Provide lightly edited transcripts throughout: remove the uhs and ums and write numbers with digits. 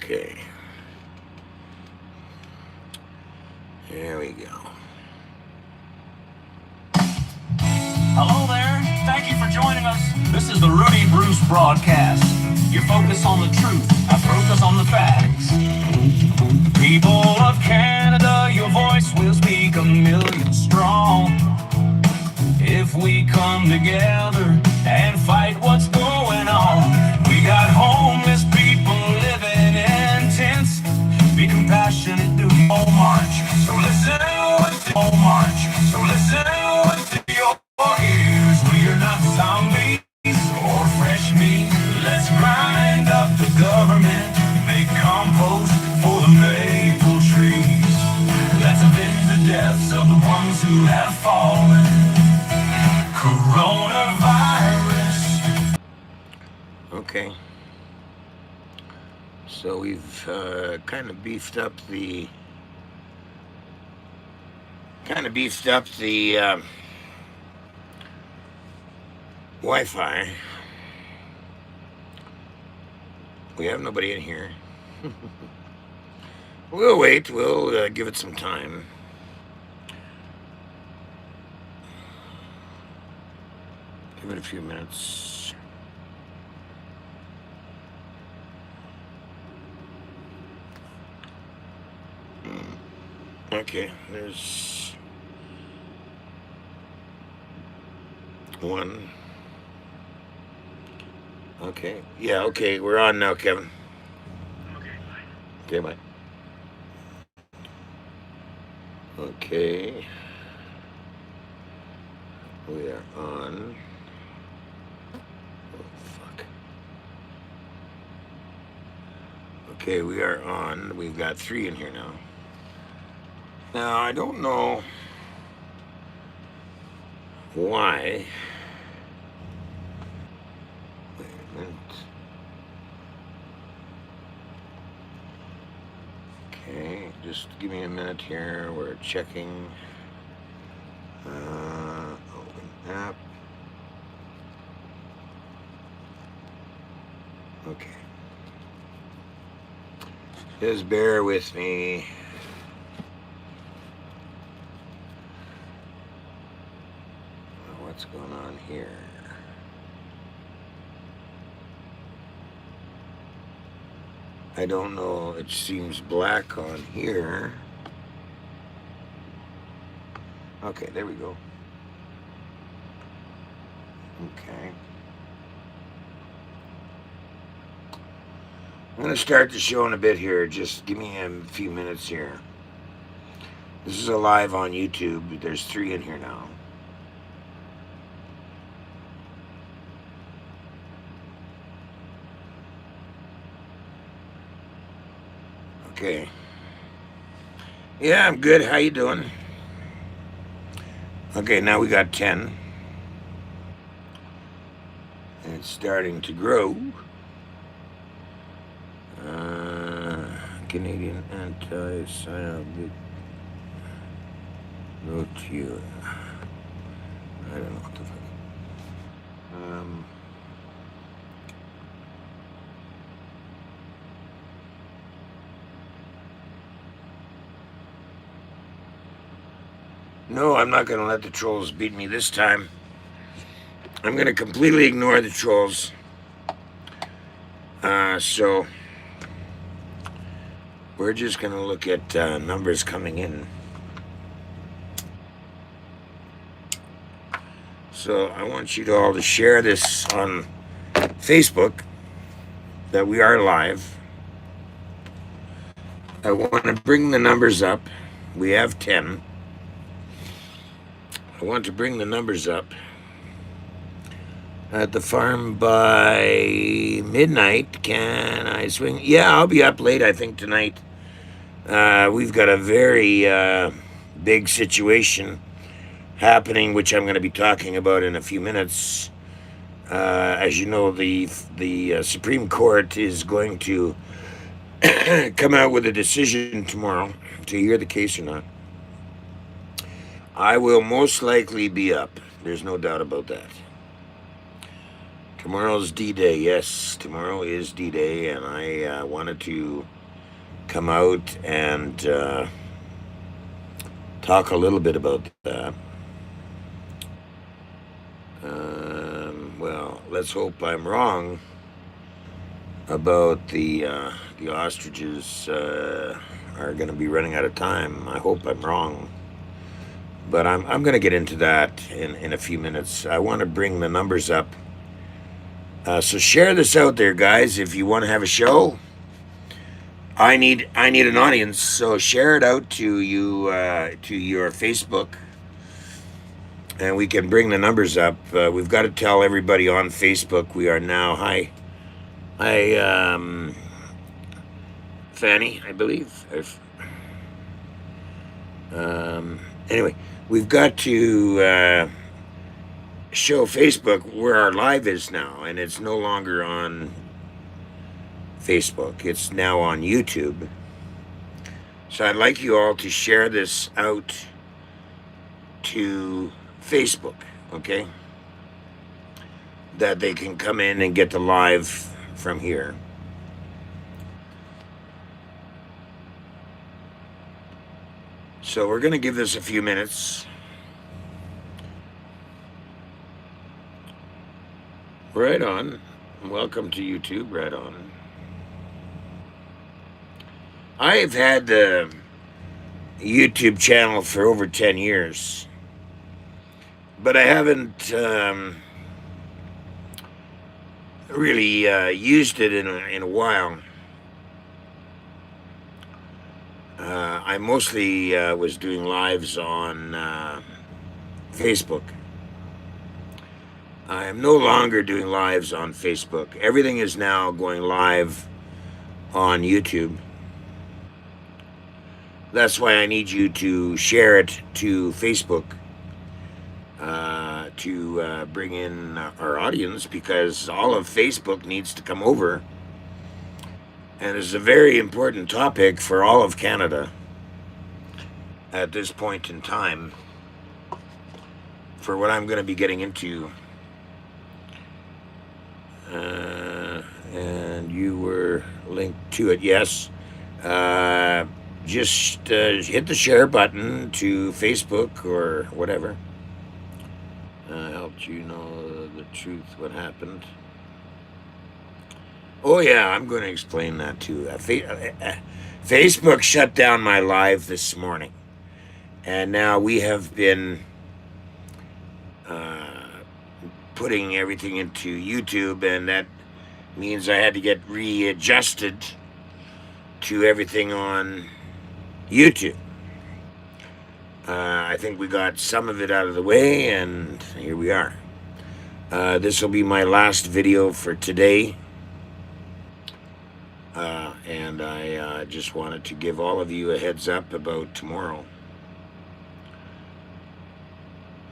Okay. There we go. Hello there. Thank you for joining us. This is the Ruddi Bruce broadcast. Your focus on the truth, our focus on the facts. People of Canada, your voice will speak a million strong. If we come together and fight what's going on, we got homeless people living in tents. Be compassionate, do your march. So listen to your march. So listen to your ears. We are not zombies or fresh meat. Let's grind up the government, make compost for the maple trees. Let's avenge the deaths of the ones who have fallen. Coronavirus. Okay. So we've kind of beefed up the Wi-Fi. We have nobody in here. We'll wait. We'll give it some time. Give it a few minutes. Okay, there's one. Okay, yeah, okay, we're on now, Kevin. Okay, bye. Okay. We are on. Oh, fuck. Okay, we are on. We've got 3 in here now. Now, I don't know why. Wait a minute. Okay, just give me a minute here. We're checking. Open app. Okay. Just bear with me. What's going on here? I don't know. It seems black on here. Okay, there we go. Okay. I'm going to start the show in a bit here. Just give me a few minutes here. This is a live on YouTube. There's 3 in here now. Okay. Yeah, I'm good. How you doing? Okay, now we got 10. And it's starting to grow. Canadian anti-Sciatic Rotier. I don't know what the fuck. No, I'm not going to let the trolls beat me this time. I'm going to completely ignore the trolls. So we're just going to look at numbers coming in. So I want you to all to share this on Facebook, that we are live. I want to bring the numbers up. We have 10. I want to bring the numbers up. At the farm by midnight. Can I swing? Yeah, I'll be up late, I think, tonight. We've got a very big situation happening, which I'm going to be talking about in a few minutes. As you know, the Supreme Court is going to come out with a decision tomorrow to hear the case or not. I will most likely be up. There's no doubt about that. Tomorrow's D-Day. Yes, tomorrow is D-Day, and I wanted to come out and talk a little bit about that. Well, let's hope I'm wrong about the ostriches are going to be running out of time. I hope I'm wrong, but I'm going to get into that in a few minutes. I want to bring the numbers up. So share this out there, guys. If you want to have a show, I need an audience. So share it out to you to your Facebook, and we can bring the numbers up. We've got to tell everybody on Facebook we are now. Hi, Fanny, I believe. Anyway, we've got to show Facebook where our live is now, and it's no longer on Facebook. It's now on YouTube. So I'd like you all to share this out to Facebook, okay? That they can come in and get the live from here. So we're going to give this a few minutes. Right on. Welcome to YouTube. Right on. I've had the YouTube channel for over 10 years, but I haven't really used it in a while. I mostly was doing lives on Facebook. I am no longer doing lives on Facebook. Everything is now going live on YouTube. That's why I need you to share it to Facebook to bring in our audience, because all of Facebook needs to come over. And it's a very important topic for all of Canada at this point in time for what I'm going to be getting into. And you were linked to it, yes. Just hit the share button to Facebook or whatever. Helped you know the truth, what happened. Oh, yeah, I'm going to explain that too. Facebook shut down my live this morning. And now we have been putting everything into YouTube, and that means I had to get readjusted to everything on YouTube. I think we got some of it out of the way, and here we are. This will be my last video for today. And I just wanted to give all of you a heads up about tomorrow.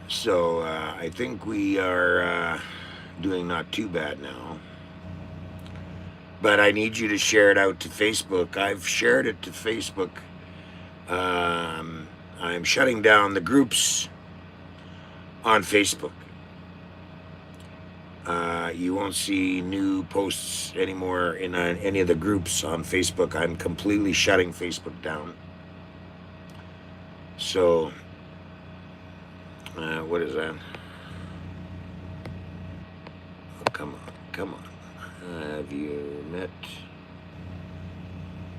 So I think we are doing not too bad now. But I need you to share it out to Facebook. I've shared it to Facebook. I'm shutting down the groups on Facebook. You won't see new posts anymore in any of the groups on Facebook. I'm completely shutting Facebook down. So, what is that? Oh, come on. Have you met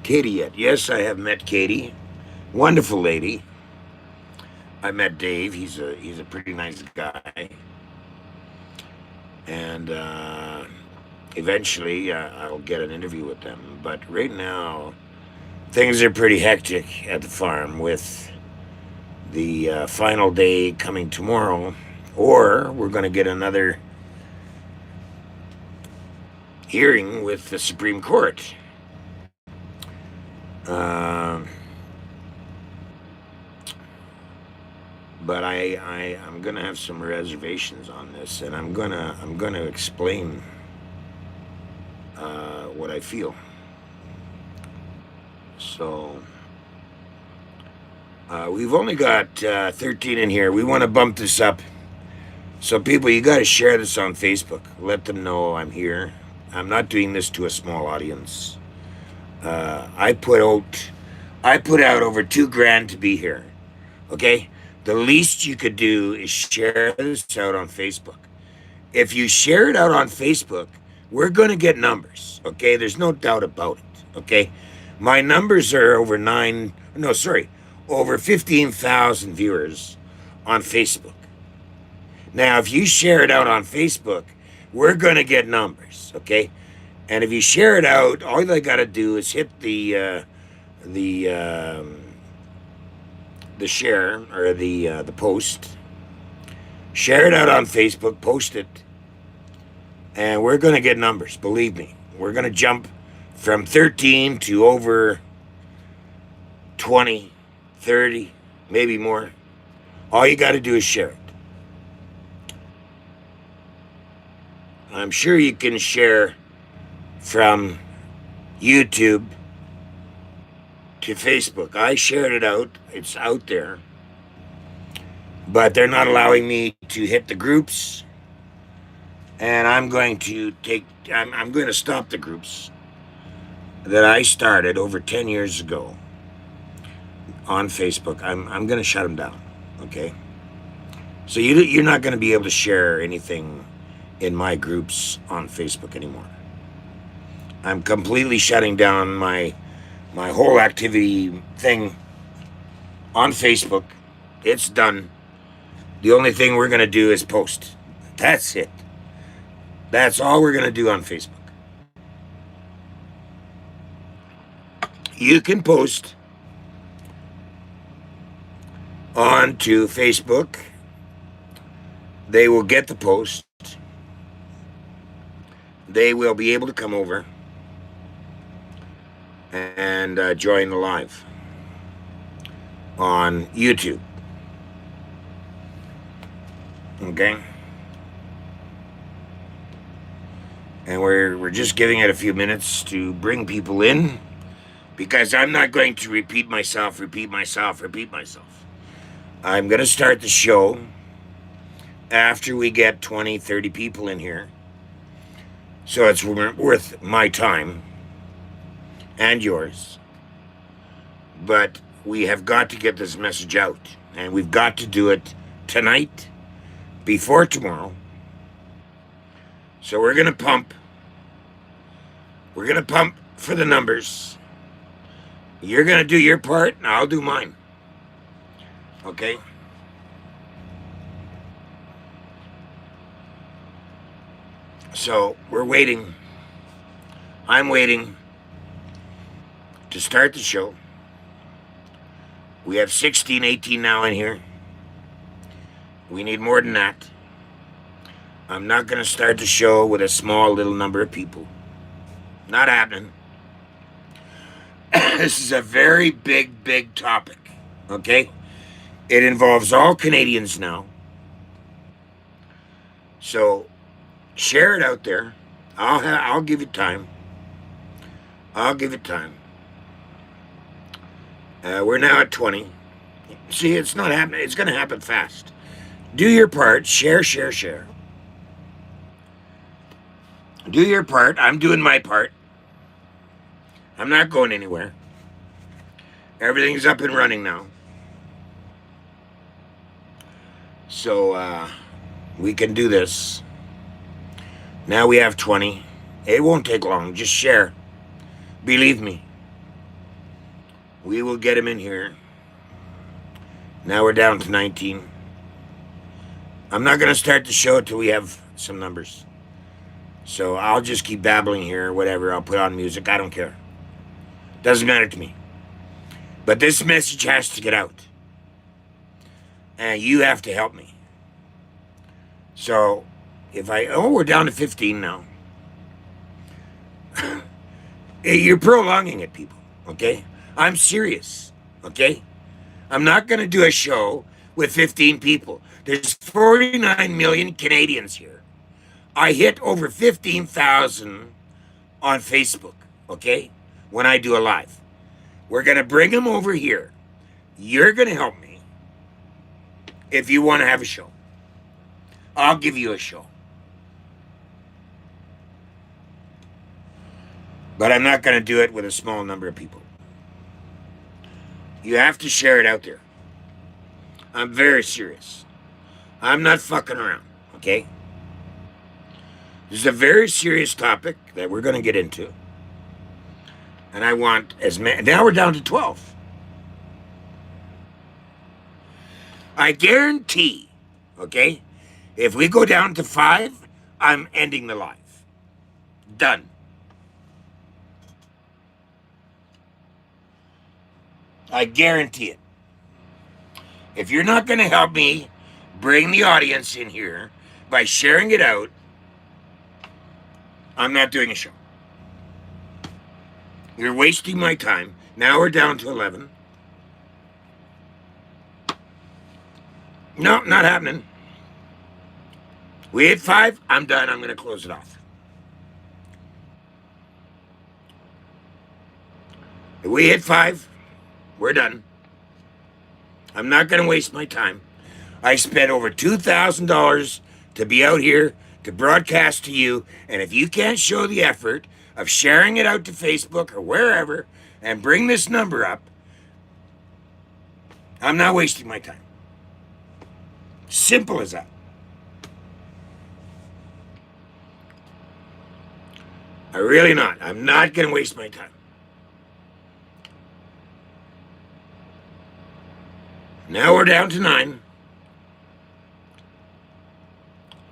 Katie yet? Yes, I have met Katie. Wonderful lady. I met Dave. He's a pretty nice guy. And eventually I'll get an interview with them. But right now, things are pretty hectic at the farm with the final day coming tomorrow. Or we're going to get another hearing with the Supreme Court. But I'm gonna have some reservations on this, and I'm gonna explain what I feel. So we've only got 13 in here. We want to bump this up So, people, you got to share this on Facebook. Let them know I'm here. I'm not doing this to a small audience. I put out, over $2,000 to be here. Okay, the least you could do is share this out on Facebook. If you share it out on Facebook, we're going to get numbers. Okay, there's no doubt about it. Okay, my numbers are over over 15,000 viewers on Facebook. Now, if you share it out on Facebook, we're going to get numbers. Okay, and if you share it out, all they got to do is hit the the share or the post, share it out on Facebook, post it, and we're going to get numbers. Believe me, we're going to jump from 13 to over 20, 30, maybe more. All you got to do is share it. I'm sure you can share from YouTube to Facebook. I shared it out. It's out there. But they're not allowing me to hit the groups. And I'm going to I'm going to stop the groups that I started over 10 years ago on Facebook. I'm going to shut them down. Okay? So you're not going to be able to share anything in my groups on Facebook anymore. I'm completely shutting down my whole activity thing on Facebook. It's done. The only thing we're going to do is post. That's it. That's all we're going to do on Facebook. You can post onto Facebook. They will get the post. They will be able to come over and join the live on YouTube. Okay? And we're just giving it a few minutes to bring people in, because I'm not going to repeat myself. I'm going to start the show after we get 20, 30 people in here. So it's worth my time and yours. But we have got to get this message out, and we've got to do it tonight before tomorrow. So we're going to pump. We're going to pump for the numbers. You're going to do your part, and I'll do mine. Okay? So we're waiting. I'm waiting to start the show. We have 16, 18 now in here. We need more than that. I'm not going to start the show with a small little number of people. Not happening. This is a very big topic, okay? It involves all Canadians now. So share it out there. I'll give it time. I'll give it time. We're now at 20. See, it's not happening. It's going to happen fast. Do your part. Share. Do your part. I'm doing my part. I'm not going anywhere. Everything's up and running now. So we can do this. Now we have 20. It won't take long. Just share. Believe me. We will get him in here. Now we're down to 19. I'm not going to start the show until we have some numbers. So I'll just keep babbling here, whatever. I'll put on music. I don't care. Doesn't matter to me. But this message has to get out. And you have to help me. So we're down to 15 now. You're prolonging it, people. Okay? I'm serious. Okay? I'm not going to do a show with 15 people. There's 49 million Canadians here. I hit over 15,000 on Facebook, okay, when I do a live. We're going to bring them over here. You're going to help me if you want to have a show. I'll give you a show. But I'm not going to do it with a small number of people. You have to share it out there. I'm very serious. I'm not fucking around, okay? This is a very serious topic that we're going to get into. And I want as many. Now we're down to 12. I guarantee, okay, if we go down to 5, I'm ending the live. Done. I guarantee it. If you're not going to help me bring the audience in here by sharing it out, I'm not doing a show. You're wasting my time. Now we're down to 11. No, not happening. We hit 5. I'm done. I'm going to close it off. If we hit 5, we're done. I'm not going to waste my time. I spent over $2,000 to be out here to broadcast to you, and if you can't show the effort of sharing it out to Facebook or wherever and bring this number up, I'm not wasting my time. Simple as that. I'm really not. I'm not going to waste my time. Now we're down to 9.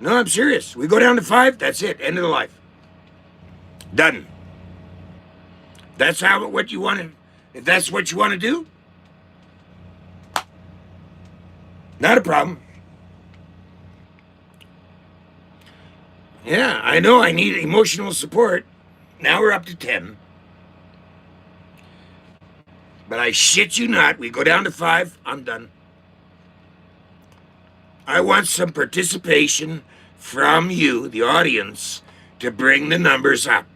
No, I'm serious. We go down to 5, that's it. End of the life. Done. That's what you want to, if that's what you want to do, not a problem. Yeah, I know I need emotional support. Now we're up to 10. But I shit you not, we go down to 5, I'm done. I want some participation from you, the audience, to bring the numbers up.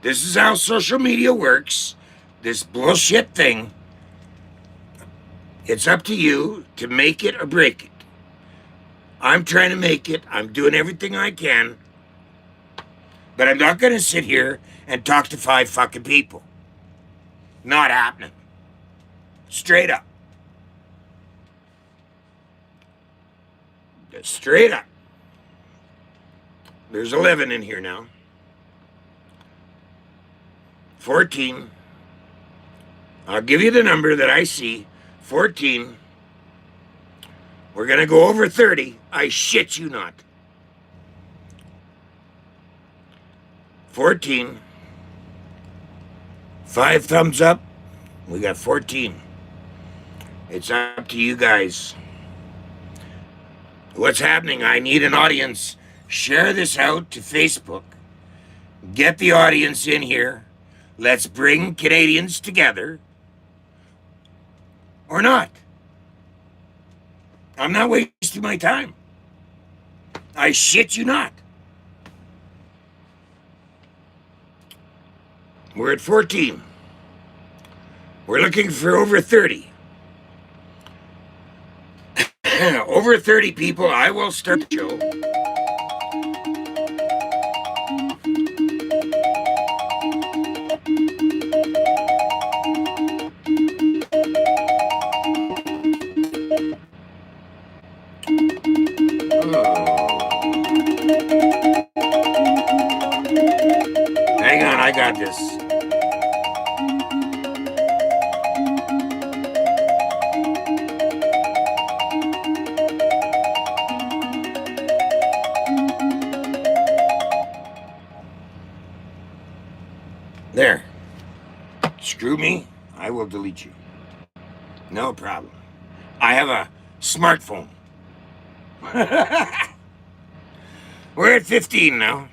This is how social media works. This bullshit thing. It's up to you to make it or break it. I'm trying to make it. I'm doing everything I can. But I'm not going to sit here and talk to 5 fucking people. Not happening. Straight up. Straight up. There's 11 in here now. 14. I'll give you the number that I see. 14. We're going to go over 30. I shit you not. 14. 5 thumbs up. We got 14. It's up to you guys. What's happening? I need an audience. Share this out to Facebook. Get the audience in here. Let's bring Canadians together. Or not. I'm not wasting my time. I shit you not. We're at 14. We're looking for over 30. Over 30 people, I will start the show. Hang on, I got this. There. Screw me, I will delete you. No problem. I have a smartphone. We're at 15 now.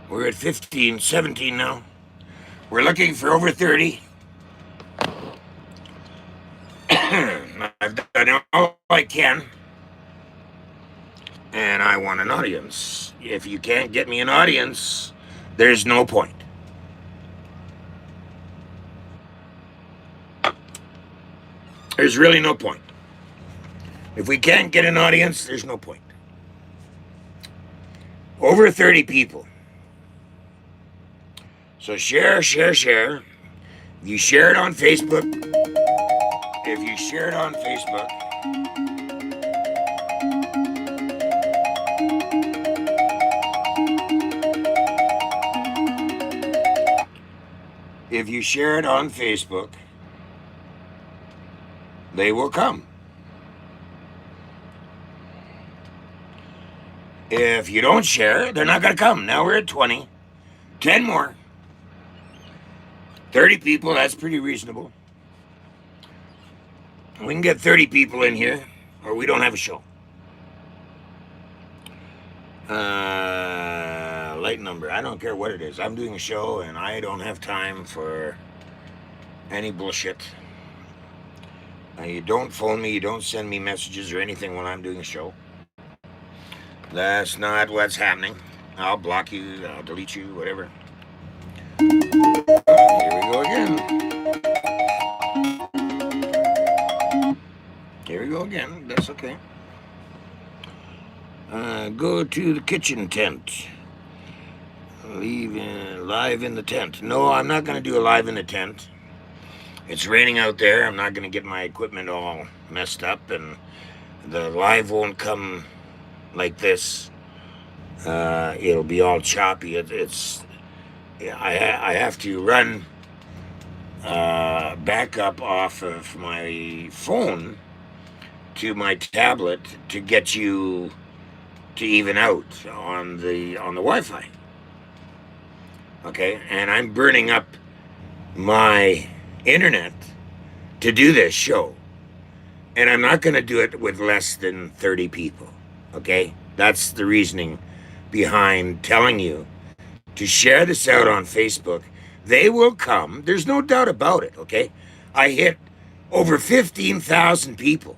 We're at 15, 17 now. We're looking for over 30. I've done all I can. And I want an audience. If you can't get me an audience, there's no point. There's really no point. If we can't get an audience, there's no point. Over 30 people. So share, share, share. If you share it on Facebook, if you share it on Facebook, if you share it on Facebook, they will come. If you don't share, they're not going to come. Now we're at 20. 10 more. 30 people, that's pretty reasonable. We can get 30 people in here, or we don't have a show. Light number. I don't care what it is. I'm doing a show, and I don't have time for any bullshit. You don't phone me. You don't send me messages or anything when I'm doing a show. That's not what's happening. I'll block you. I'll delete you. Whatever. Here we go again. Here we go again. That's okay. Go to the kitchen tent. Live in the tent. No, I'm not going to do a live in the tent. It's raining out there. I'm not going to get my equipment all messed up, and the live won't come like this. It'll be all choppy. I have to run backup off of my phone to my tablet to get you to even out on the Wi-Fi. Okay, and I'm burning up my internet to do this show, and I'm not going to do it with less than 30 people. Okay, that's the reasoning behind telling you to share this out on Facebook. They will come. There's no doubt about it. Okay, I hit over 15,000 people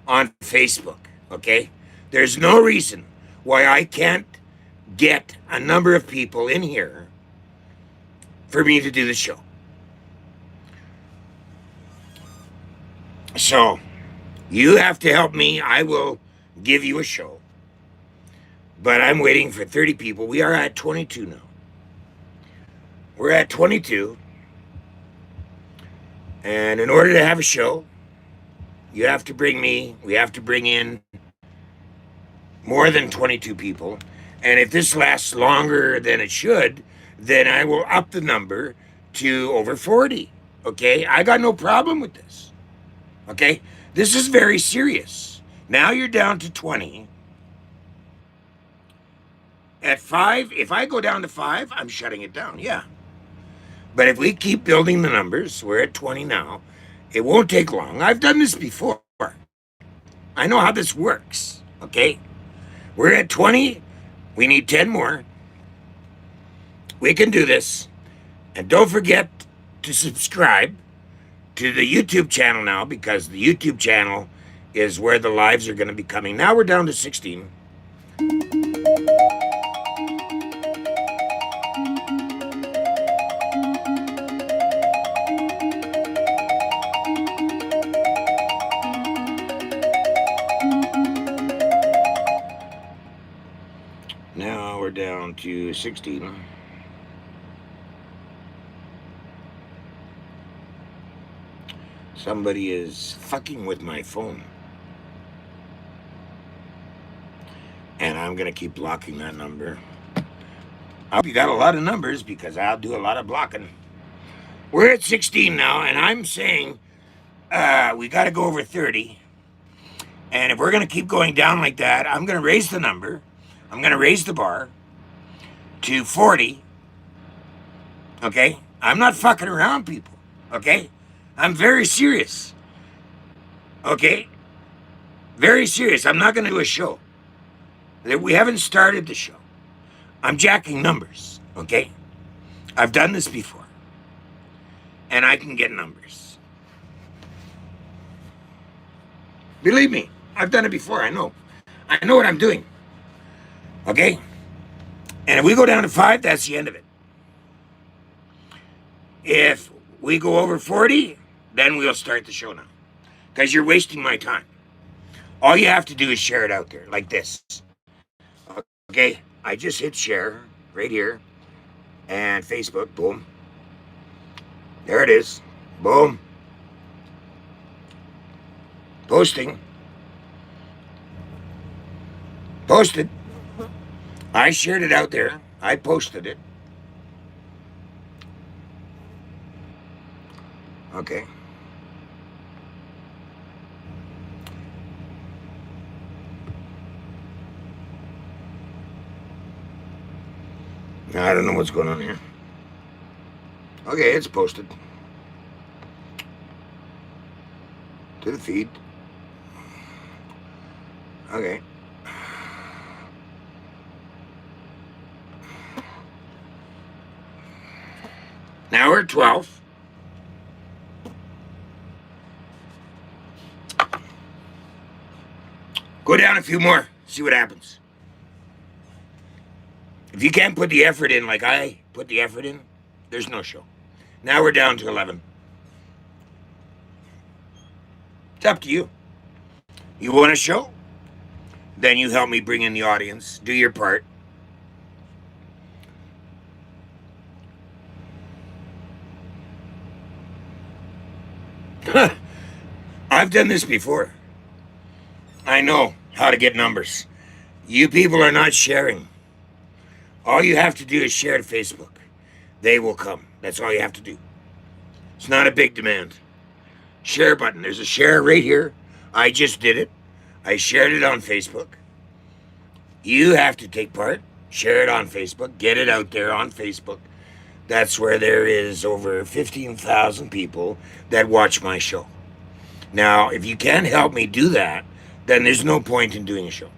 on Facebook. Okay, there's no reason why I can't get a number of people in here for me to do the show. So you have to help me. I will give you a show, but I'm waiting for 30 people. We are at 22 now. We're at 22, and in order to have a show, we have to bring in more than 22 people. And if this lasts longer than it should, then I will up the number to over 40. Okay, I got no problem with this. Okay, this is very serious. Now you're down to 20. At 5, if I go down to 5, I'm shutting it down. Yeah. But if we keep building the numbers, we're at 20 now. It won't take long. I've done this before. I know how this works. Okay, we're at 20. We need 10 more. We can do this. And don't forget to subscribe to the YouTube channel now, because the YouTube channel is where the lives are going to be coming. Now we're down to 16. Now we're down to 16. Somebody is fucking with my phone. And I'm going to keep blocking that number. I hope you got a lot of numbers, because I'll do a lot of blocking. We're at 16 now, and I'm saying we got to go over 30. And if we're going to keep going down like that, I'm going to raise the number. I'm going to raise the bar to 40. Okay? I'm not fucking around, people. Okay? I'm very serious. Okay? Very serious. I'm not going to do a show. We haven't started the show. I'm jacking numbers. Okay? I've done this before. And I can get numbers. Believe me, I've done it before. I know what I'm doing. Okay? And if we go down to 5, that's the end of it. If we go over 40, then we'll start the show now. Because you're wasting my time. All you have to do is share it out there like this. Okay, I just hit share right here and Facebook. Boom. There it is. Boom. Posting. Posted. I shared it out there. I posted it. Okay. I don't know what's going on here. Okay, it's posted to the feed. Okay. Now we're at 12. Go down a few more. See what happens. If you can't put the effort in like I put the effort in, there's no show. Now we're down to 11. It's up to you. You want a show? Then you help me bring in the audience. Do your part. I've done this before. I know how to get numbers. You people are not sharing. All you have to do is share to Facebook. They will come. That's all you have to do. It's not a big demand. Share button. There's a share right here. I just did it. I shared it on Facebook. You have to take part. Share it on Facebook. Get it out there on Facebook. That's where there is over 15,000 people that watch my show. Now, if you can't help me do that, then there's no point in doing a show.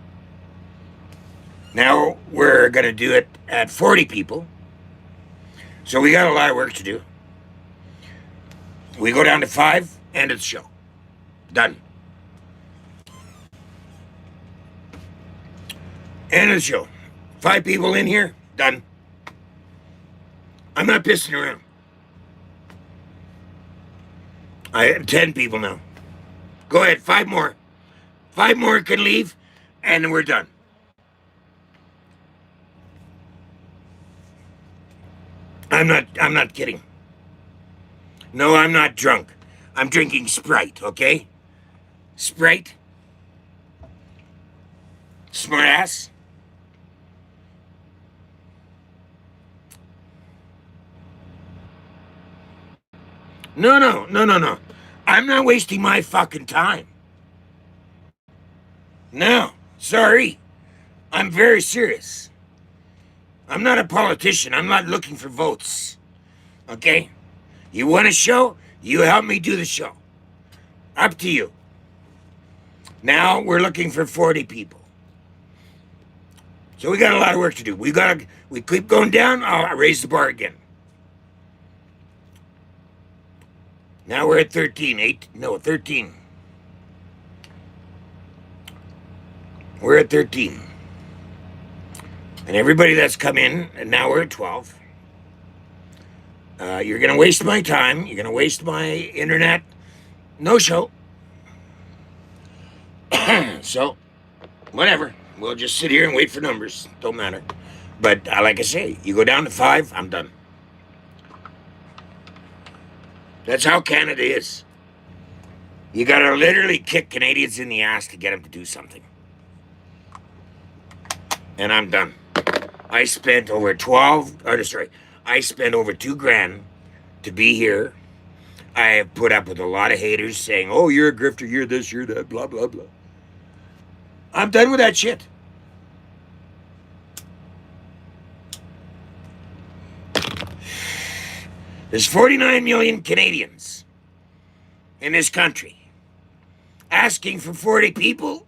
Now we're going to do it at 40 people. So we got a lot of work to do. We go down to 5, end of the show. Done. End of the show. 5 people in here, done. I'm not pissing around. I have 10 people now. Go ahead, 5 more. 5 more can leave, and we're done. I'm not kidding. No, I'm not drunk. I'm drinking Sprite, okay? Sprite. Smart ass. No. I'm not wasting my fucking time. No, sorry. I'm very serious. I'm not a politician. I'm not looking for votes. Okay? You want a show? You help me do the show. Up to you. Now we're looking for 40 people. So we got a lot of work to do. We keep going down. I'll raise the bar again. Now we're at 13. We're at 13. And everybody that's come in, and now we're at 12. You're going to waste my time. You're going to waste my internet. No show. So, whatever. We'll just sit here and wait for numbers. Don't matter. But like I say, you go down to 5, I'm done. That's how Canada is. You got to literally kick Canadians in the ass to get them to do something. And I'm done. I spent over I spent over $2,000 to be here. I have put up with a lot of haters saying, oh, you're a grifter, you're this, you're that, blah, blah, blah. I'm done with that shit. There's 49 million Canadians in this country. Asking for 40 people,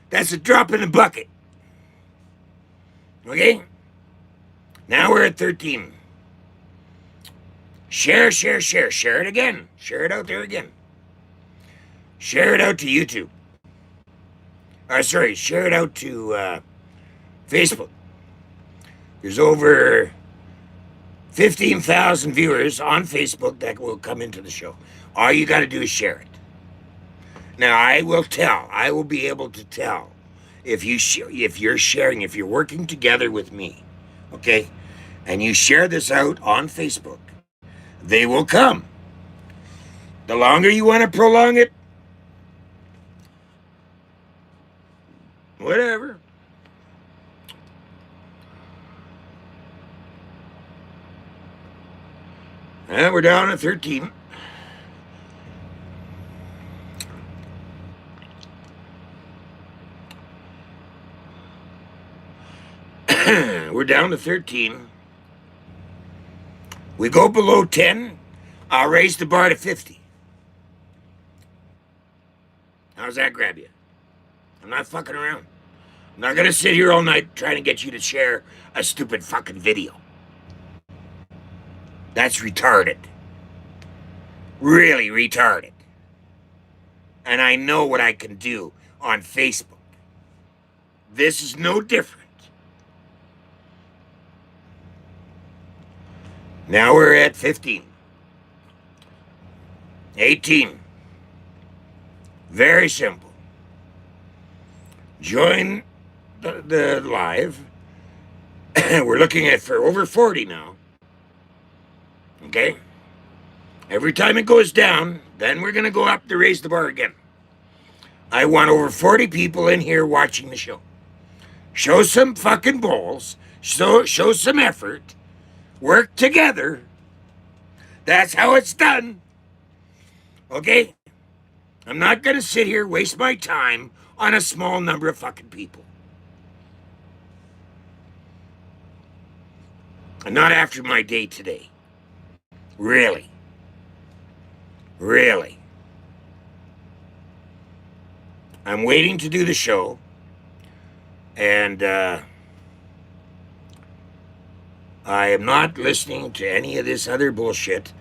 that's a drop in the bucket. Okay? Now we're at 13. Share. Share it again. Share it out there again. Share it out to YouTube. Share it out to Facebook. There's over 15,000 viewers on Facebook that will come into the show. All you got to do is share it. Now I will tell. I will be able to tell if you're sharing, if you're working together with me, okay, and you share this out on Facebook, they will come. The longer you want to prolong it, whatever. And we're down to 13. We're down to 13. We go below 10, I'll raise the bar to 50. How's that grab you? I'm not fucking around. I'm not gonna sit here all night trying to get you to share a stupid fucking video. That's retarded. Really retarded. And I know what I can do on Facebook. This is no different. Now we're at 15. 18. Very simple. Join the live. We're looking at for over 40 now. Okay? Every time it goes down, then we're going to go up to raise the bar again. I want over 40 people in here watching the show. Show some fucking balls. Show some effort. Work together. That's how it's done. Okay? I'm not going to sit here, waste my time on a small number of fucking people. And not after my day today. Really. Really. I'm waiting to do the show. And I am not listening to any of this other bullshit.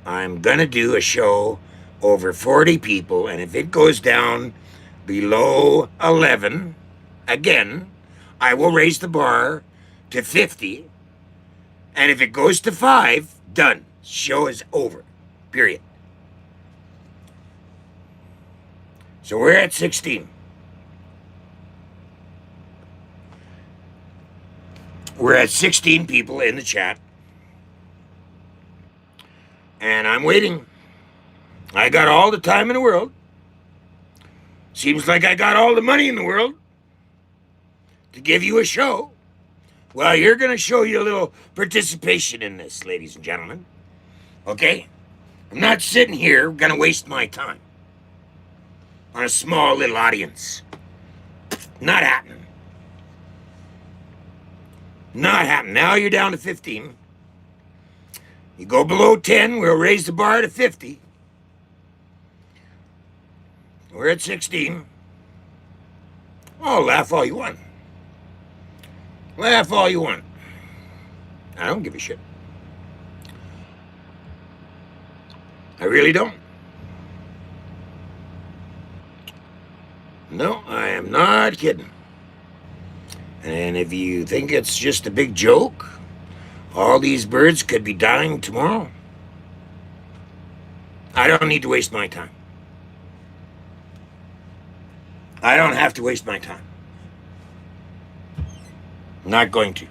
I'm going to do a show over 40 people. And if it goes down below 11, again, I will raise the bar to 50. And if it goes to 5, done. Show is over. Period. So we're at 16. We're at 16 people in the chat. And I'm waiting. I got all the time in the world. Seems like I got all the money in the world to give you a show. Well, you're going to show you a little participation in this, ladies and gentlemen. Okay? I'm not sitting here going to waste my time on a small little audience. Not happening. Not happening. Now you're down to 15. You go below 10, we'll raise the bar to 50. We're at 16. Oh, laugh all you want. Laugh all you want. I don't give a shit. I really don't. No, I am not kidding. And if you think it's just a big joke, all these birds could be dying tomorrow. I don't need to waste my time. I don't have to waste my time. I'm not going to.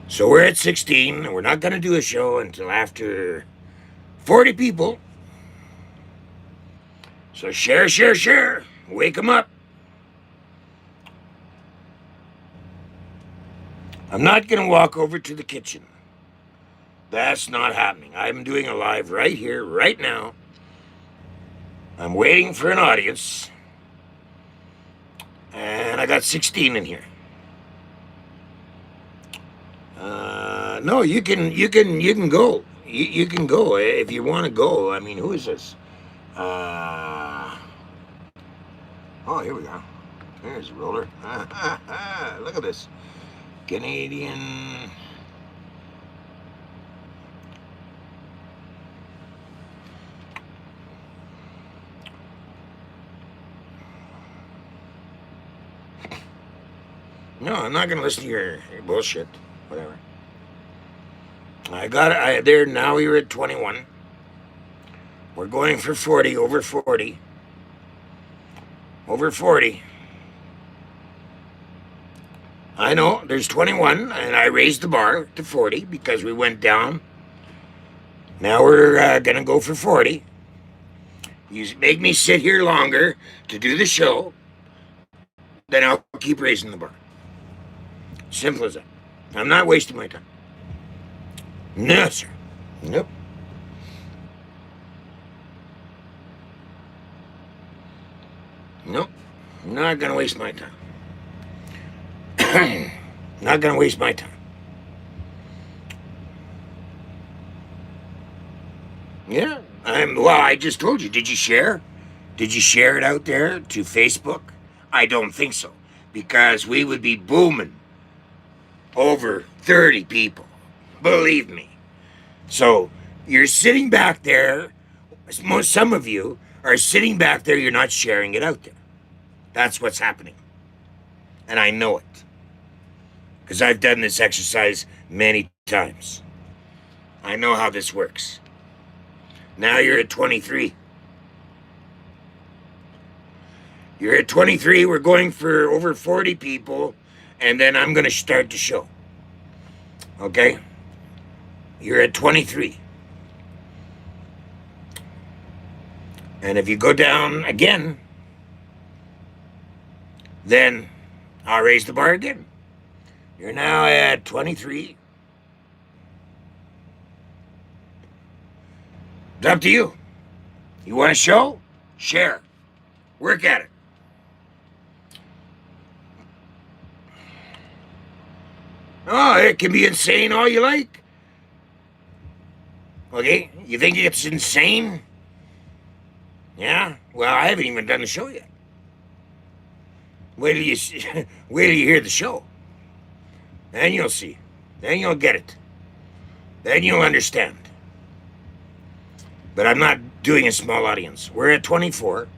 So we're at 16, and we're not going to do a show until after 40 people. So share, share, share. Wake them up. I'm not going to walk over to the kitchen. That's not happening. I'm doing a live right here, right now. I'm waiting for an audience. And I got 16 in here. No, you can go. You can go if you want to go. I mean, who is this? Oh, here we go. There's a roller. Look at this. Canadian. No, I'm not going to listen to your bullshit. Whatever. I got it. There now. You're at 21. We're going for 40, over 40. Over 40. I know, there's 21, and I raised the bar to 40 because we went down. Now we're going to go for 40. You make me sit here longer to do the show, then I'll keep raising the bar. Simple as that. I'm not wasting my time. No, sir. Nope. Nope. Not going to waste my time. Not going to waste my time. Yeah. I just told you. Did you share? Did you share it out there to Facebook? I don't think so. Because we would be booming over 30 people. Believe me. So you're sitting back there. Some of you are sitting back there. You're not sharing it out there. That's what's happening. And I know it. Because I've done this exercise many times. I know how this works. Now you're at 23. You're at 23. We're going for over 40 people. And then I'm going to start the show. Okay? You're at 23. And if you go down again, then I'll raise the bar again. You're now at 23. It's up to you. You want a show? Share. Work at it. Oh, it can be insane all you like. Okay, you think it's insane? Yeah? Well, I haven't even done the show yet. Wait till you hear the show. Then you'll see. Then you'll get it. Then you'll understand. But I'm not doing a small audience. We're at 24.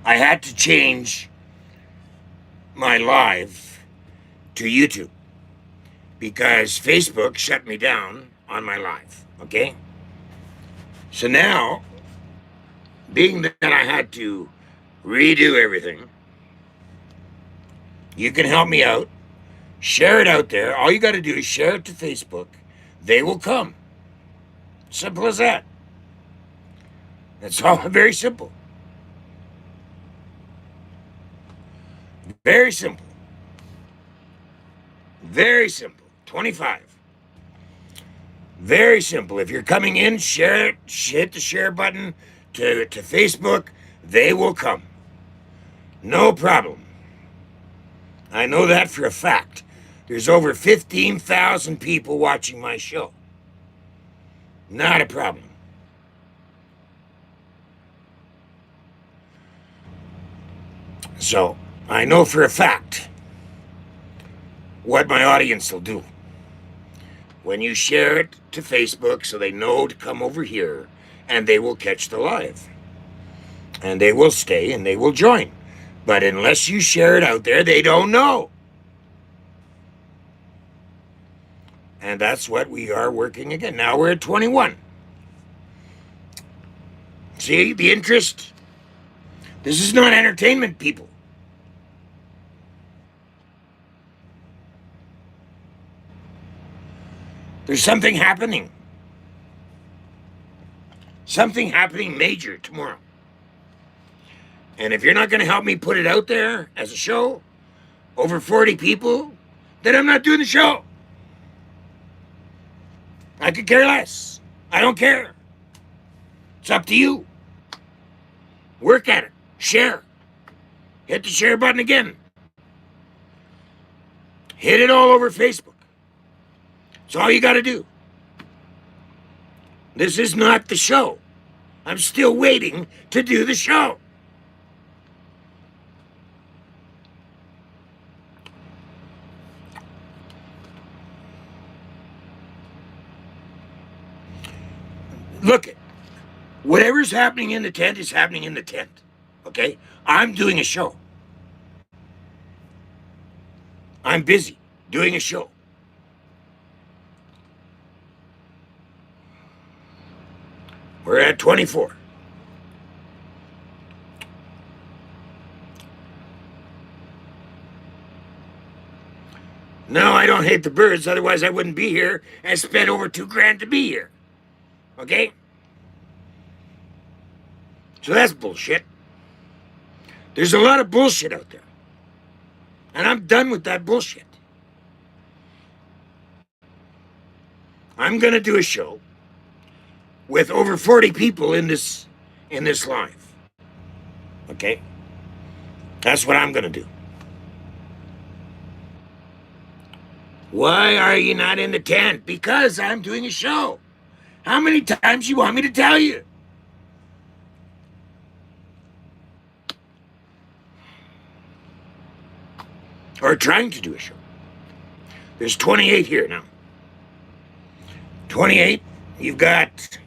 I had to change my live to YouTube because Facebook shut me down on my live, okay? So now, being that I had to redo everything, you can help me out. Share it out there. All you got to do is share it to Facebook. They will come. Simple as that. That's all. Very simple. Very simple. Very simple. 25. Very simple. If you're coming in, share it. Hit the share button to Facebook. They will come. No problem. I know that for a fact. There's over 15,000 people watching my show. Not a problem. So, I know for a fact what my audience will do. When you share it to Facebook so they know to come over here, and they will catch the live. And they will stay and they will join. But unless you share it out there, they don't know. And that's what we are working again. Now we're at 21. See the interest? This is not entertainment, people. There's something happening. Something happening major tomorrow. And if you're not going to help me put it out there as a show, over 40 people, then I'm not doing the show. I could care less. I don't care. It's up to you. Work at it. Share. Hit the share button again. Hit it all over Facebook. That's all you got to do. This is not the show. I'm still waiting to do the show. Look, whatever's happening in the tent is happening in the tent. Okay? I'm doing a show. I'm busy doing a show. We're at 24. No, I don't hate the birds. Otherwise, I wouldn't be here and spent over $2,000 to be here. Okay? So that's bullshit. There's a lot of bullshit out there. And I'm done with that bullshit. I'm going to do a show with over 40 people in this live. Okay? That's what I'm going to do. Why are you not in the tent? Because I'm doing a show. How many times you want me to tell you? Or trying to do a show. There's 28 here now. 28. You've got,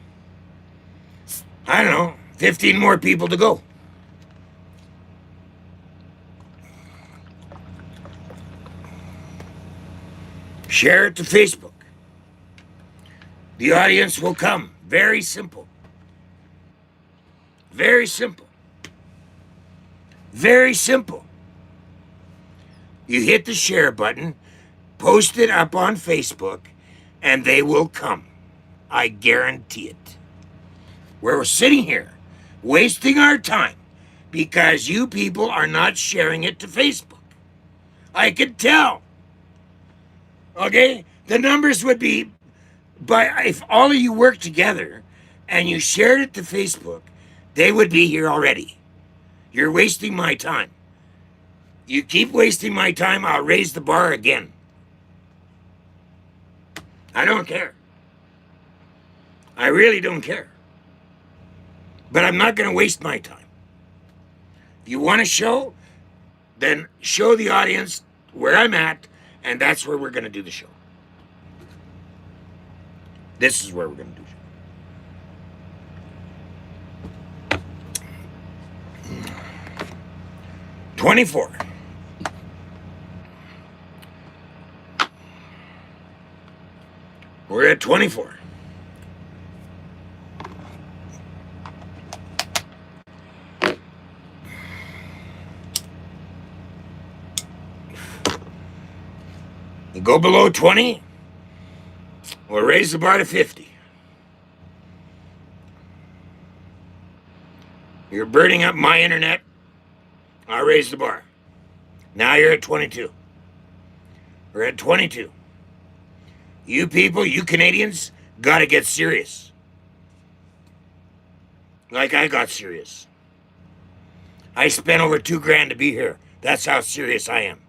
I don't know, 15 more people to go. Share it to Facebook. The audience will come. Very simple. Very simple. Very simple. You hit the share button, post it up on Facebook, and they will come. I guarantee it. We're sitting here wasting our time because you people are not sharing it to Facebook. I could tell. Okay? The numbers would be, but if all of you worked together and you shared it to Facebook, they would be here already. You're wasting my time. You keep wasting my time, I'll raise the bar again. I don't care. I really don't care. But I'm not going to waste my time. If you want to show, then show the audience where I'm at, and that's where we're going to do the show. This is where we're going to do the show. 24. We're at 24. You go below 20, we'll raise the bar to 50. You're burning up my internet, I'll raise the bar. Now you're at 22. We're at 22. You people, you Canadians, gotta get serious. Like I got serious. I spent over $2,000 to be here. That's how serious I am.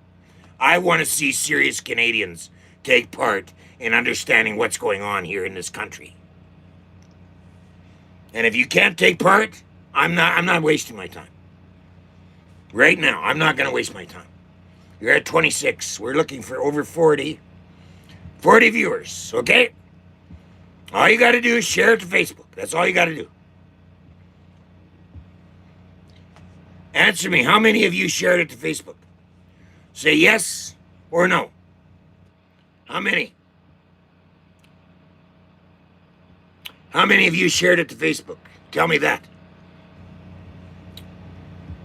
I want to see serious Canadians take part in understanding what's going on here in this country. And if you can't take part, I'm not wasting my time. Right now, I'm not going to waste my time. You're at 26. We're looking for over 40 viewers, okay? All you got to do is share it to Facebook. That's all you got to do. Answer me, how many of you shared it to Facebook? Say yes or no. How many? How many of you shared it to Facebook? Tell me that.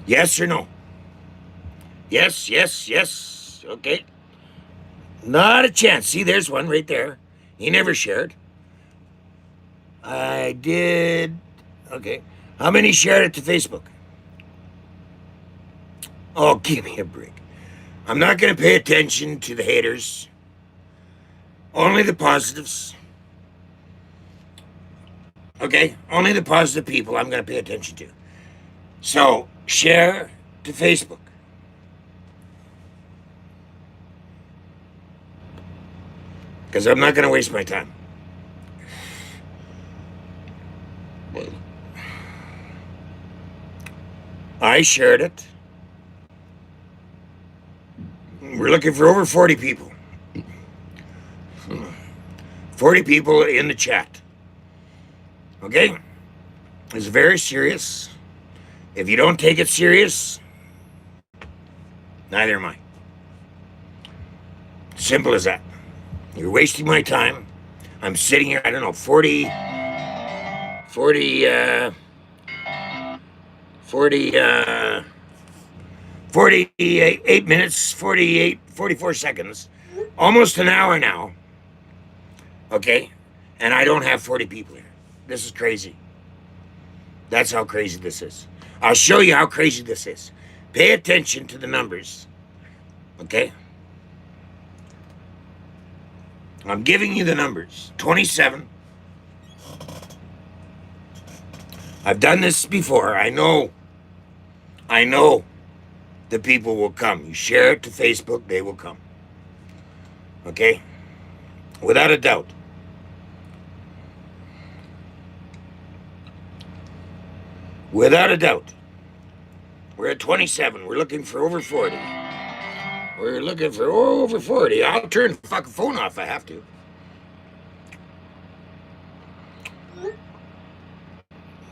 Yes or no? Yes, yes, yes. Okay. Not a chance. See, there's one right there. He never shared. I did. Okay. How many shared it to Facebook? Oh, give me a break. I'm not going to pay attention to the haters. Only the positives. Okay? Only the positive people I'm going to pay attention to. So, share to Facebook. Because I'm not going to waste my time. I shared it. We're looking for over 40 people. 40 people in the chat. Okay? It's very serious. If you don't take it serious, neither am I. Simple as that. You're wasting my time. I'm sitting here, I don't know, 40 40, 40, 48 minutes, 44 seconds, almost an hour now. Okay? And I don't have 40 people here. This is crazy. That's how crazy this is. I'll show you how crazy this is. Pay attention to the numbers. Okay? I'm giving you the numbers. 27. I've done this before. I know the people will come. You share it to Facebook, they will come. Okay? Without a doubt. Without a doubt. We're at 27. We're looking for over 40. We're looking for over 40. I'll turn the fucking phone off if I have to.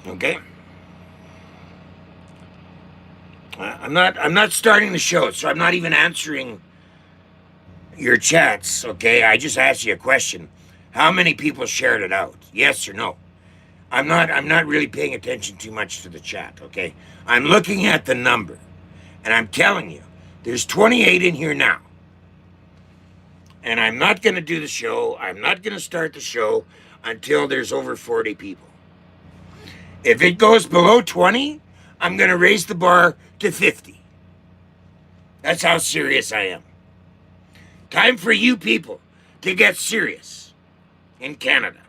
Okay? I'm not starting the show, so I'm not even answering your chats, okay? I just asked you a question. How many people shared it out? Yes or no? I'm not really paying attention too much to the chat, okay? I'm looking at the number, and I'm telling you, there's 28 in here now. And I'm not going to do the show. I'm not going to start the show until there's over 40 people. If it goes below 20, I'm going to raise the bar to 50. That's how serious I am. Time for you people to get serious in Canada.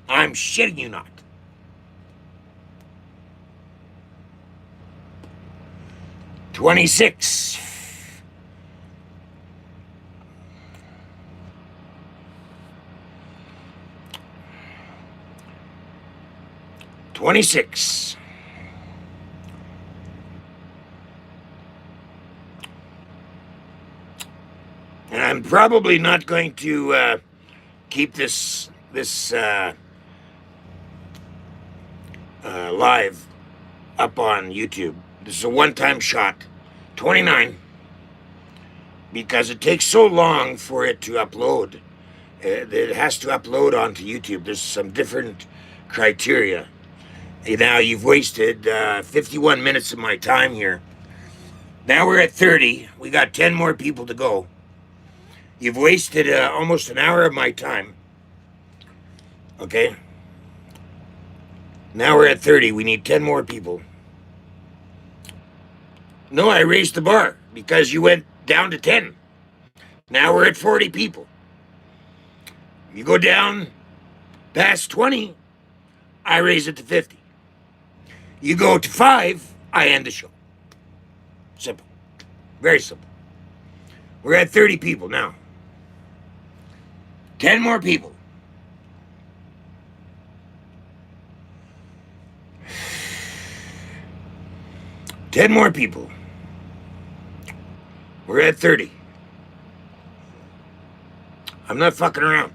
I'm shitting you not. $26. $26. And I'm probably not going to keep this live up on YouTube. This is a one-time shot. 29. Because it takes so long for it to upload. It has to upload onto YouTube. There's some different criteria. Now you've wasted 51 minutes of my time here. Now we're at 30. We got 10 more people to go. You've wasted almost an hour of my time. Okay? Now we're at 30. We need 10 more people. No, I raised the bar because you went down to 10. Now we're at 40 people. You go down past 20, I raise it to 50. You go to 5, I end the show. Simple. Very simple. We're at 30 people now. 10 more people. Ten more people. We're at 30. I'm not fucking around.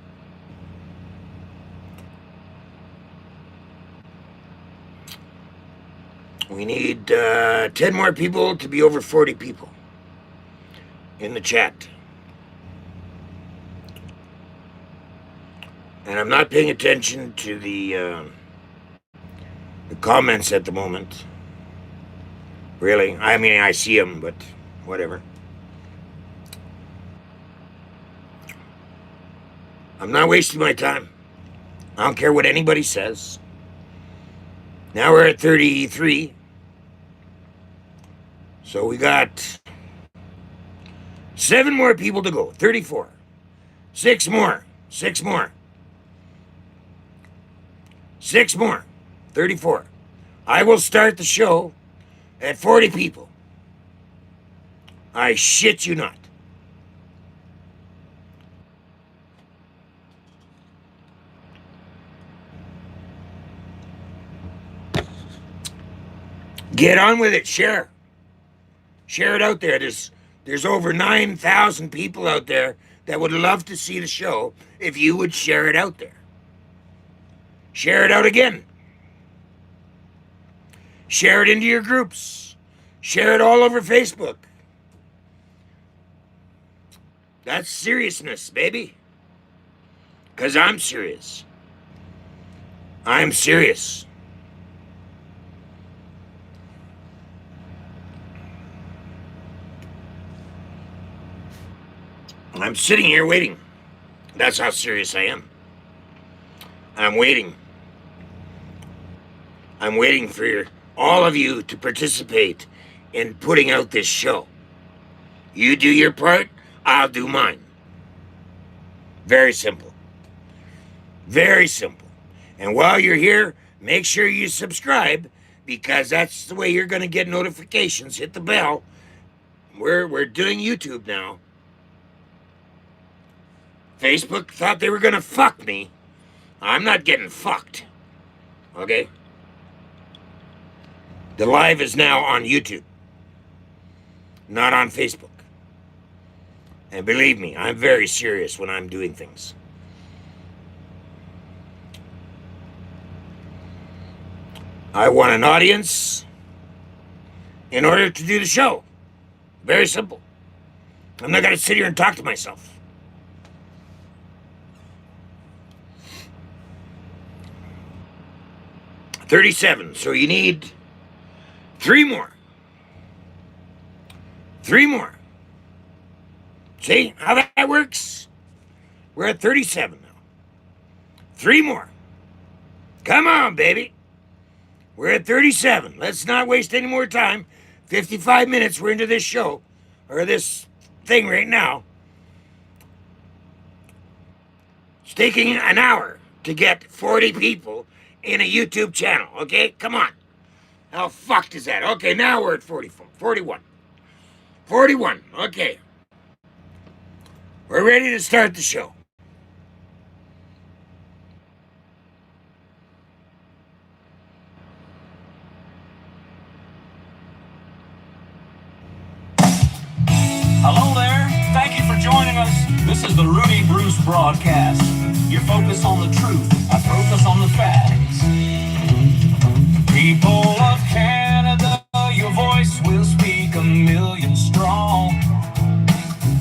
We need 10 more people to be over 40 people in the chat. And I'm not paying attention to the comments at the moment. Really. I mean, I see them, but whatever. I'm not wasting my time. I don't care what anybody says. Now we're at 33. So we got 7 more people to go. 34. 6 more. 6 more. 6 more. 34. I will start the show at 40 people. I shit you not. Get on with it. Share. Share it out there. There's over 9,000 people out there that would love to see the show if you would share it out there. Share it out again. Share it into your groups. Share it all over Facebook. That's seriousness, baby. Because I'm serious. I'm serious. I'm sitting here waiting. That's how serious I am. I'm waiting. I'm waiting for all of you to participate in putting out this show. You do your part, I'll do mine. Very simple. Very simple. And while you're here, make sure you subscribe, because that's the way you're going to get notifications. Hit the bell. We're doing YouTube now. Facebook thought they were going to fuck me. I'm not getting fucked. Okay? The live is now on YouTube, not on Facebook. And believe me, I'm very serious when I'm doing things. I want an audience in order to do the show. Very simple. I'm not going to sit here and talk to myself. $37. So you need 3 more. 3 more. See how that works? We're at 37 now. 3 more. Come on, baby. We're at 37. Let's not waste any more time. 55 minutes, we're into this show, or this thing right now. It's taking an hour to get 40 people in a YouTube channel, okay? Come on. How fucked is that? Okay, now we're at 44, 41. 41, okay. We're ready to start the show. Hello there. Thank you for joining us. This is the Ruddi Bruce broadcast. Your focus on the truth. I focus on the facts. People of Canada, your voice will speak 1,000,000 strong.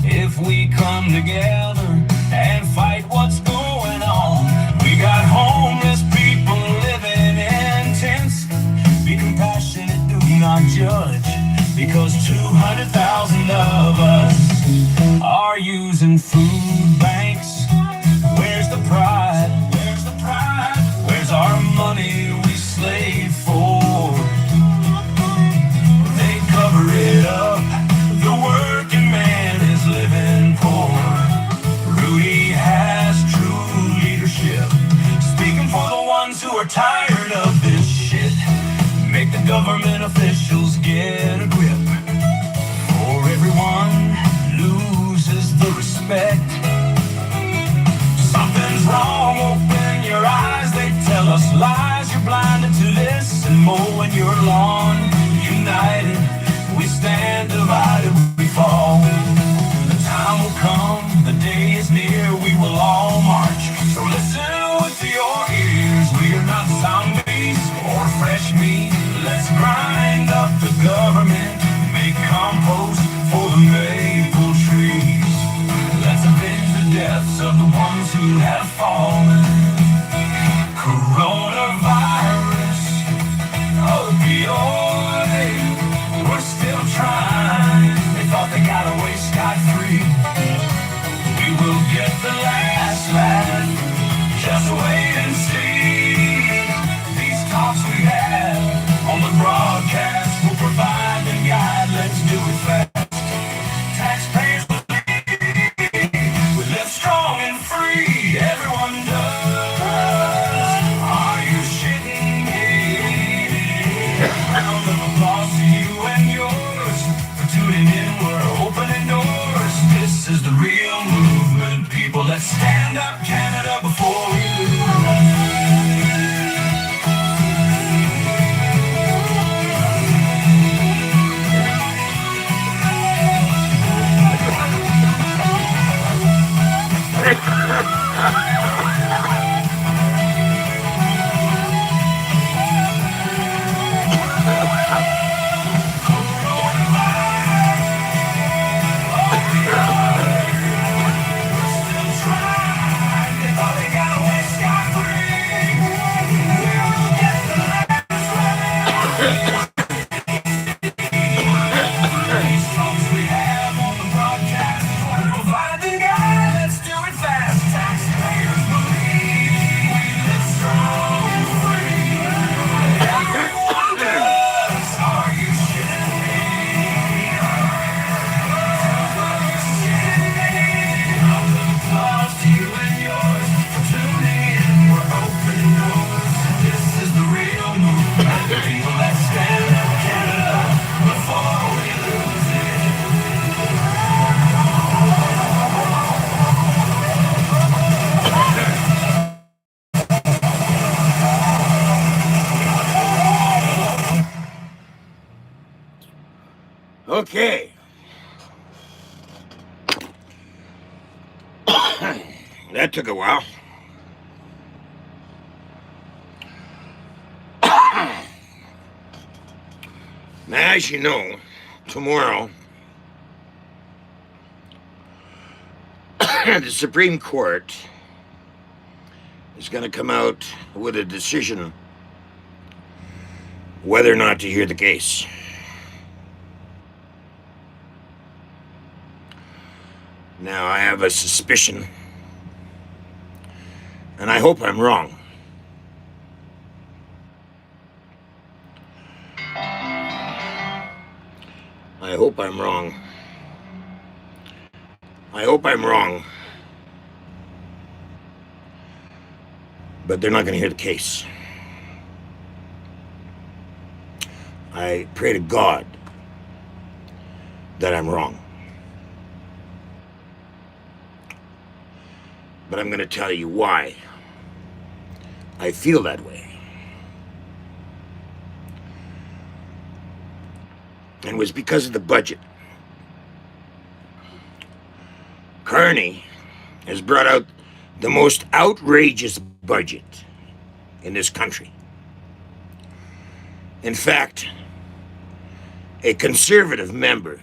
If we come together and fight what's going on. We got homeless people living in tents. Be compassionate, do not judge. Because 200,000 of us are using food banks. Where's the pride? Where's the pride? Where's our money we slave for? They cover it up. The working man is living poor. Ruddi has true leadership, speaking for the ones who are tired of this shit. Make the government officials get a grip, or everyone loses the respect. Something's wrong, open your eyes. They tell us lies, you're blinded to this and mowing your lawn. United, we stand, divided we fall. The time will come, the day is near, we will all march. So listen with your ears, we are not zombies or fresh meat. Let's grind Okay. That took a while. As you know, tomorrow, the Supreme Court is going to come out with a decision whether or not to hear the case. Now, I have a suspicion, and I hope I'm wrong. I hope I'm wrong. I hope I'm wrong. But they're not going to hear the case. I pray to God that I'm wrong. But I'm going to tell you why I feel that way. And it was because of the budget. Carney has brought out the most outrageous budget in this country. In fact, a conservative member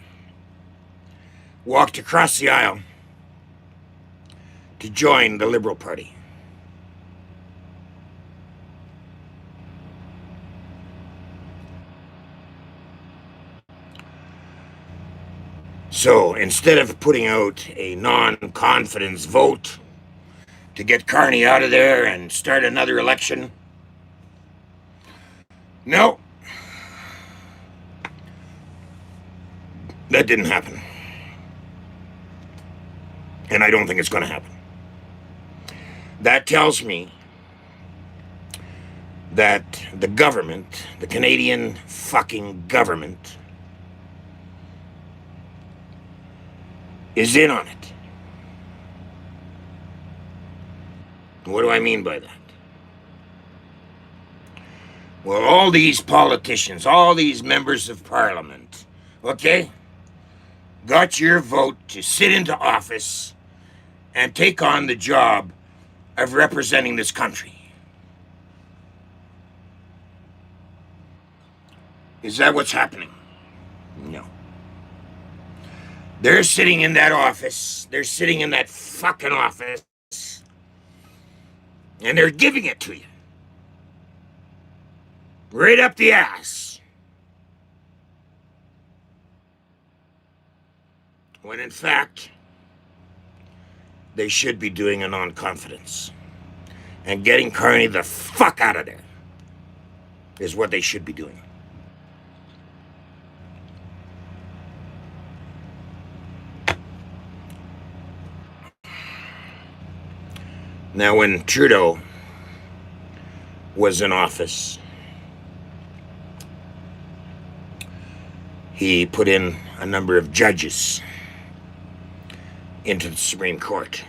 walked across the aisle to join the Liberal Party. So instead of putting out a non-confidence vote to get Carney out of there and start another election, no, that didn't happen. And I don't think it's going to happen. That tells me that the government, the Canadian fucking government, is in on it. What do I mean by that? Well, all these politicians, all these members of parliament, okay, got your vote to sit into office and take on the job of representing this country. Is that what's happening? No. They're sitting in that office. They're sitting in that fucking office. And they're giving it to you. Right up the ass. When in fact, they should be doing a non-confidence. And getting Carney the fuck out of there is what they should be doing. Now, when Trudeau was in office, he put in a number of judges into the Supreme Court.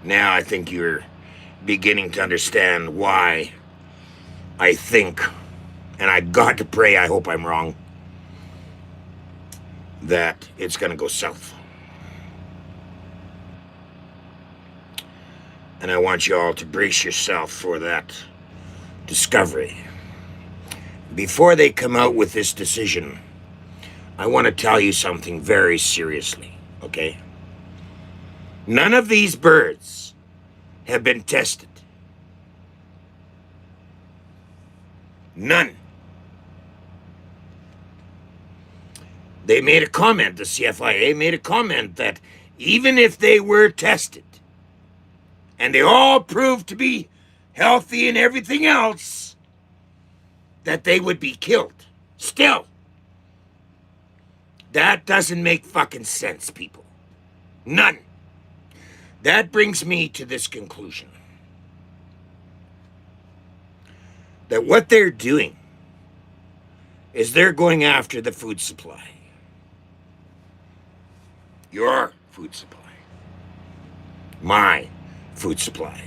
Now I think you're beginning to understand why I think, and I got to pray, I hope I'm wrong, that it's going to go south. And I want you all to brace yourself for that discovery. Before they come out with this decision, I want to tell you something very seriously, okay? None of these birds have been tested. None. They made a comment, the CFIA made a comment that even if they were tested, and they all proved to be healthy and everything else, that they would be killed. Still. That doesn't make fucking sense, people. None. That brings me to this conclusion. That what they're doing is they're going after the food supply. Your food supply. My food supply.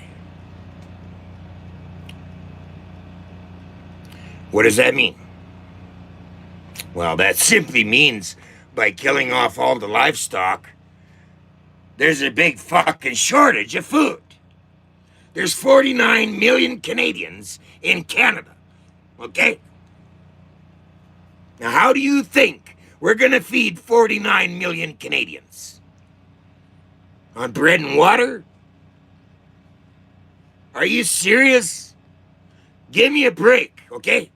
What does that mean? Well, that simply means by killing off all the livestock, there's a big fucking shortage of food. There's 49 million Canadians in Canada, okay? Now, how do you think we're gonna feed 49 million Canadians? On bread and water? Are you serious? Give me a break, okay?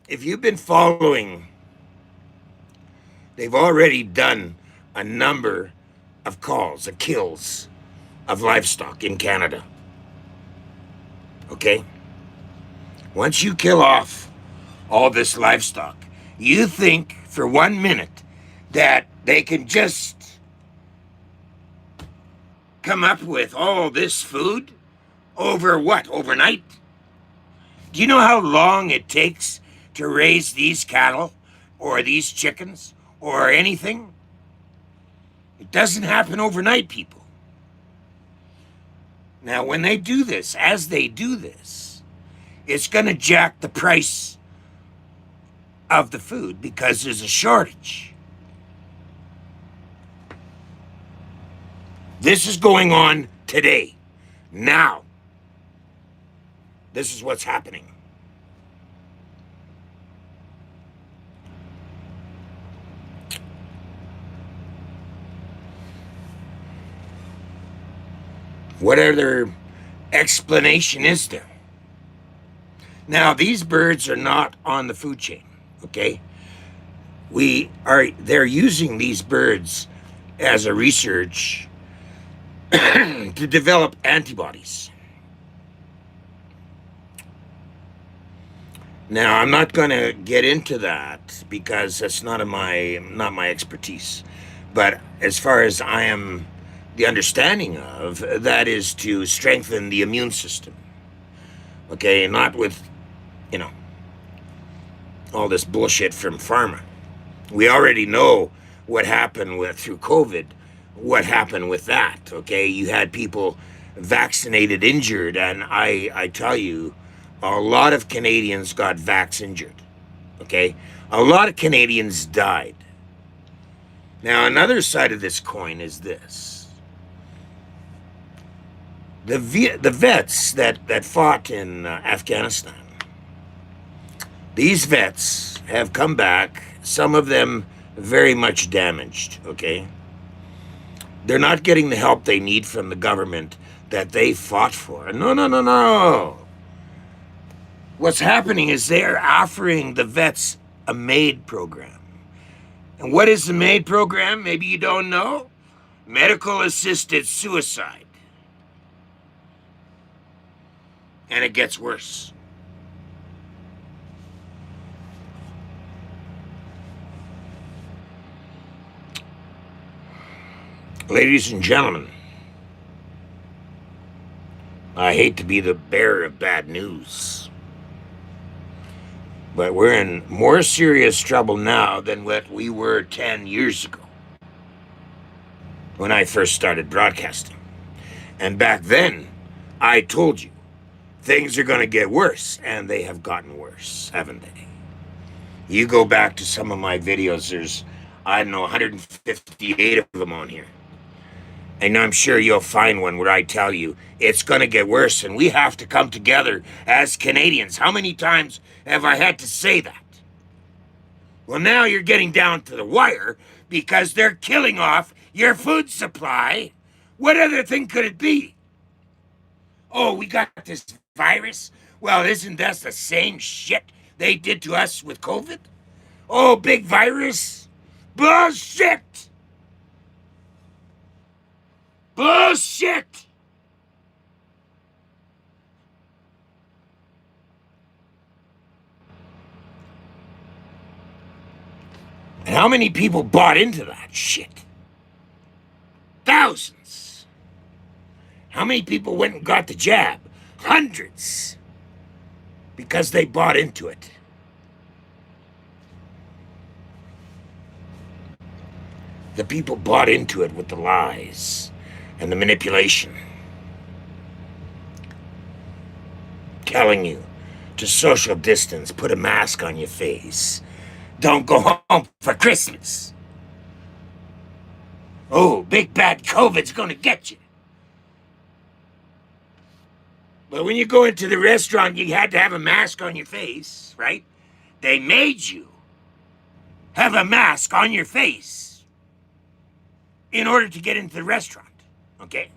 If you've been following, they've already done a number of calls, of kills of livestock in Canada. Okay? Once you kill off all this livestock, you think for 1 minute that they can just come up with all this food over what? Overnight? Do you know how long it takes to raise these cattle or these chickens or anything? It doesn't happen overnight, people. Now, when they do this, as they do this, it's going to jack the price of the food because there's a shortage. This is going on today. Now. This is what's happening. What other explanation is there? Now, these birds are not on the food chain, okay? They're using these birds as a research to develop antibodies. Now, I'm not going to get into that because that's not my expertise. But as far as I am the understanding of, that is to strengthen the immune system. Okay, not with, all this bullshit from pharma. We already know what happened through COVID, what happened with that, okay? You had people vaccinated, injured, and I tell you, a lot of Canadians got vax injured, okay? A lot of Canadians died. Now, another side of this coin is this. The vets that fought in Afghanistan, these vets have come back, some of them very much damaged, okay? They're not getting the help they need from the government that they fought for. No. What's happening is they're offering the vets a MAID program. And what is the MAID program? Maybe you don't know. Medical assisted suicide. And it gets worse. Ladies and gentlemen, I hate to be the bearer of bad news, but we're in more serious trouble now than what we were 10 years ago when I first started broadcasting. And back then, I told you, things are going to get worse, and they have gotten worse, haven't they? You go back to some of my videos, there's, 158 of them on here. And I'm sure you'll find one where I tell you it's going to get worse and we have to come together as Canadians. How many times have I had to say that? Well, now you're getting down to the wire because they're killing off your food supply. What other thing could it be? Oh, we got this virus? Well, isn't that the same shit they did to us with COVID? Oh, big virus? Bullshit! Bullshit! And how many people bought into that shit? Thousands. How many people went and got the jab? Hundreds. Because they bought into it. The people bought into it with the lies and the manipulation. telling you to social distance, put a mask on your face, don't go home for Christmas. Oh, big bad COVID's gonna get you. But when you go into the restaurant, you had to have a mask on your face, right? They made you have a mask on your face in order to get into the restaurant, okay?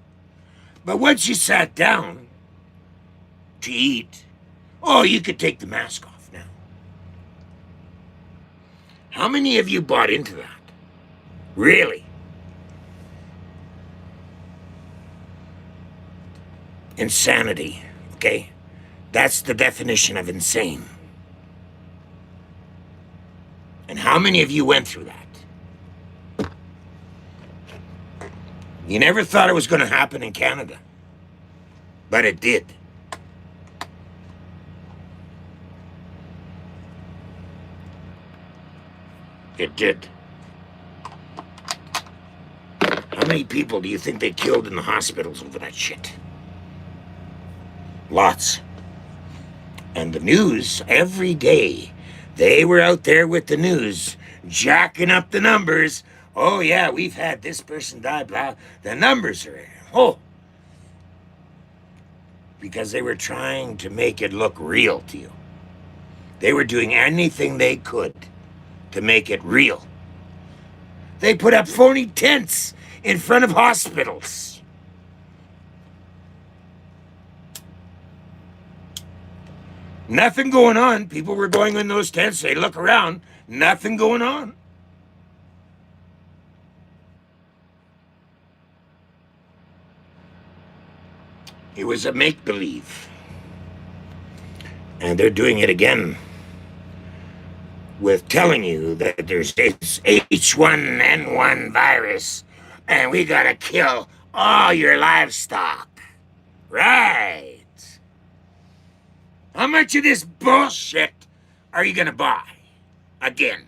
But once you sat down to eat, oh, you could take the mask off now. How many of you bought into that? Really? Insanity, okay? That's the definition of insane. And how many of you went through that? You never thought it was going to happen in Canada, but it did. It did. How many people do you think they killed in the hospitals over that shit? Lots. And the news, every day, they were out there with the news, jacking up the numbers. Oh, yeah, we've had this person die, blah. The numbers are, oh. Because they were trying to make it look real to you. They were doing anything they could to make it real. They put up phony tents in front of hospitals. Nothing going on. People were going in those tents. They look around. Nothing going on. It was a make-believe. And they're doing it again with telling you that there's this H1N1 virus and we gotta kill all your livestock. Right. How much of this bullshit are you gonna buy? Again.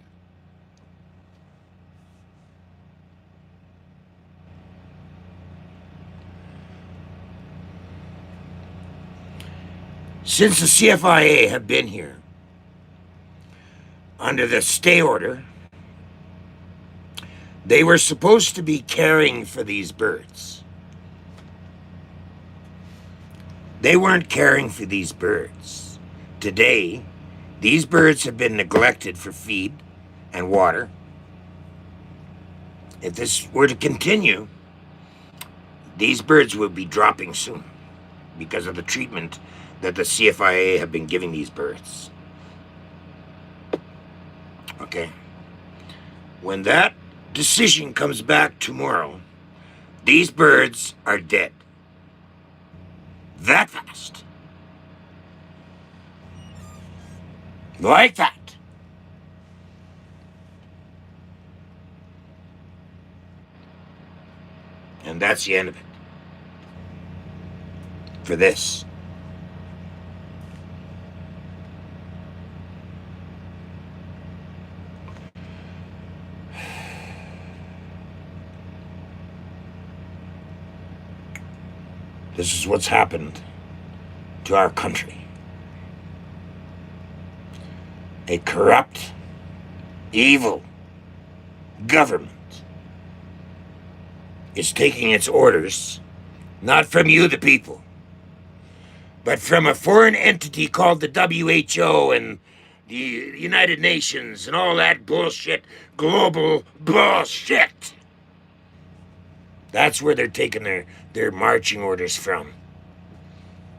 Since the CFIA have been here, under the stay order, they were supposed to be caring for these birds. They weren't caring for these birds. Today, these birds have been neglected for feed and water. If this were to continue, these birds will be dropping soon because of the treatment that the CFIA have been giving these birds. Okay. When that decision comes back tomorrow, these birds are dead. That fast. Like that. And that's the end of it. For this. This is what's happened to our country. A corrupt, evil government is taking its orders, not from you, the people, but from a foreign entity called the WHO and the United Nations and all that bullshit, global bullshit. That's where they're taking their marching orders from.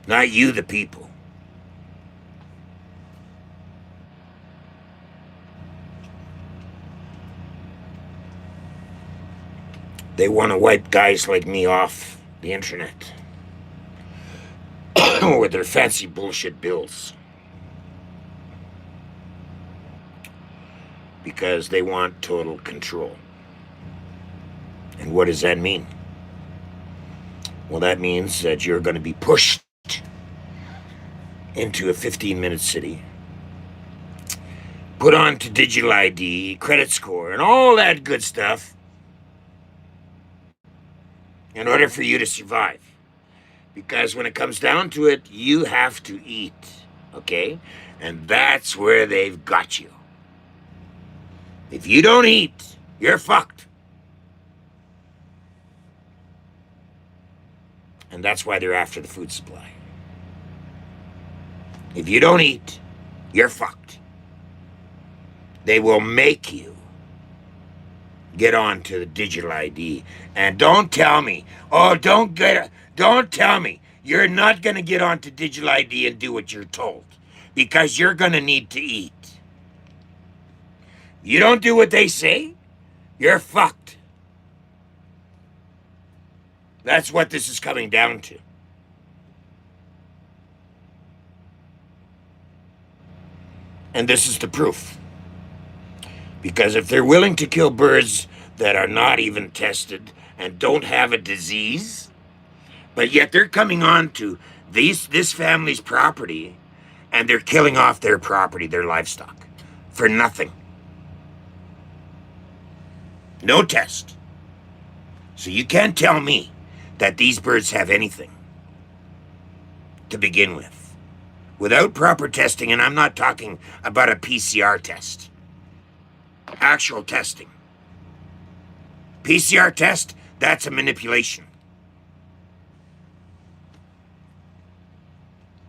Not you, the people. They want to wipe guys like me off the internet with their fancy bullshit bills. Because they want total control. And what does that mean? Well, that means that you're going to be pushed into a 15-minute city, put on to digital ID, credit score, and all that good stuff in order for you to survive. Because when it comes down to it, you have to eat, okay? And that's where they've got you. If you don't eat, you're fucked. And that's why they're after the food supply. If you don't eat, you're fucked. They will make you get on to the digital ID. And don't tell me, don't tell me you're not going to get onto digital ID and do what you're told, because you're going to need to eat. You don't do what they say, you're fucked. That's what this is coming down to. And this is the proof. Because if they're willing to kill birds that are not even tested and don't have a disease, but yet they're coming on to this family's property and they're killing off their property, their livestock, for nothing. No test. So you can't tell me that these birds have anything to begin with. Without proper testing, and I'm not talking about a PCR test. Actual testing. PCR test, that's a manipulation.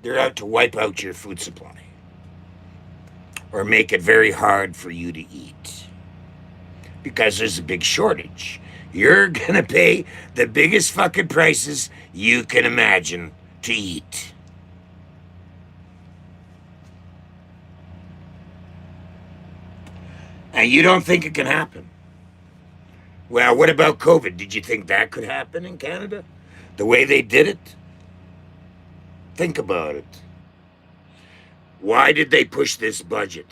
They're out to wipe out your food supply or make it very hard for you to eat because there's a big shortage. You're gonna pay the biggest fucking prices you can imagine to eat. And you don't think it can happen? Well, what about COVID? Did you think that could happen in Canada? The way they did it? Think about it. Why did they push this budget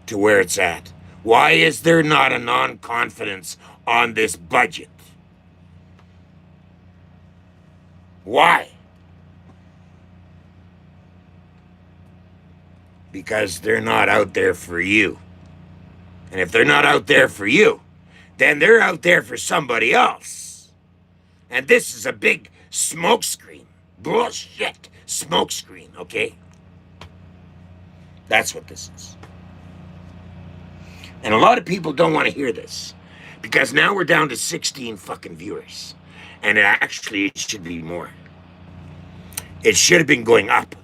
to where it's at? Why is there not a non-confidence on this budget? Why? Because they're not out there for you. And if they're not out there for you, then they're out there for somebody else. And this is a big smokescreen. Bullshit smokescreen, okay? That's what this is. And a lot of people don't want to hear this because now we're down to 16 fucking viewers. And it should be more. It should have been going up.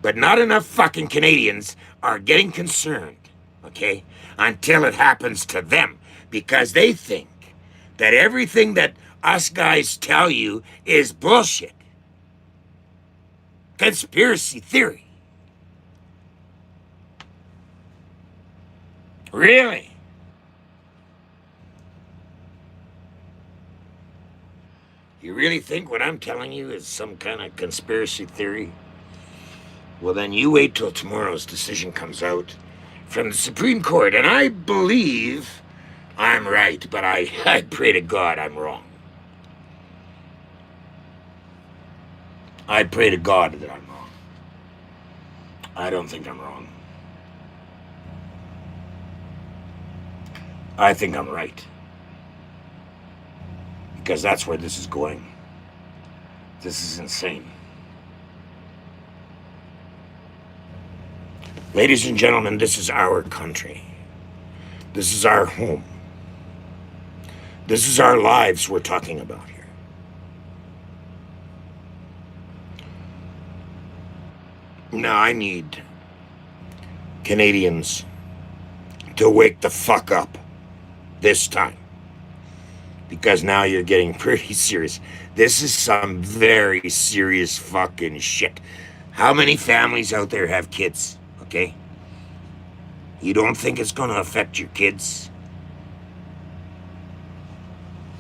But not enough fucking Canadians are getting concerned, okay, until it happens to them, because they think that everything that us guys tell you is bullshit. Conspiracy theory. Really? You really think what I'm telling you is some kind of conspiracy theory? Well, then you wait till tomorrow's decision comes out from the Supreme Court, and I believe I'm right, but I pray to God I'm wrong. I pray to God that I'm wrong. I don't think I'm wrong. I think I'm right. Because that's where this is going. This is insane. Ladies and gentlemen, this is our country. This is our home. This is our lives we're talking about here. Now I need Canadians to wake the fuck up this time. Because now you're getting pretty serious. This is some very serious fucking shit. How many families out there have kids? Okay? You don't think it's going to affect your kids?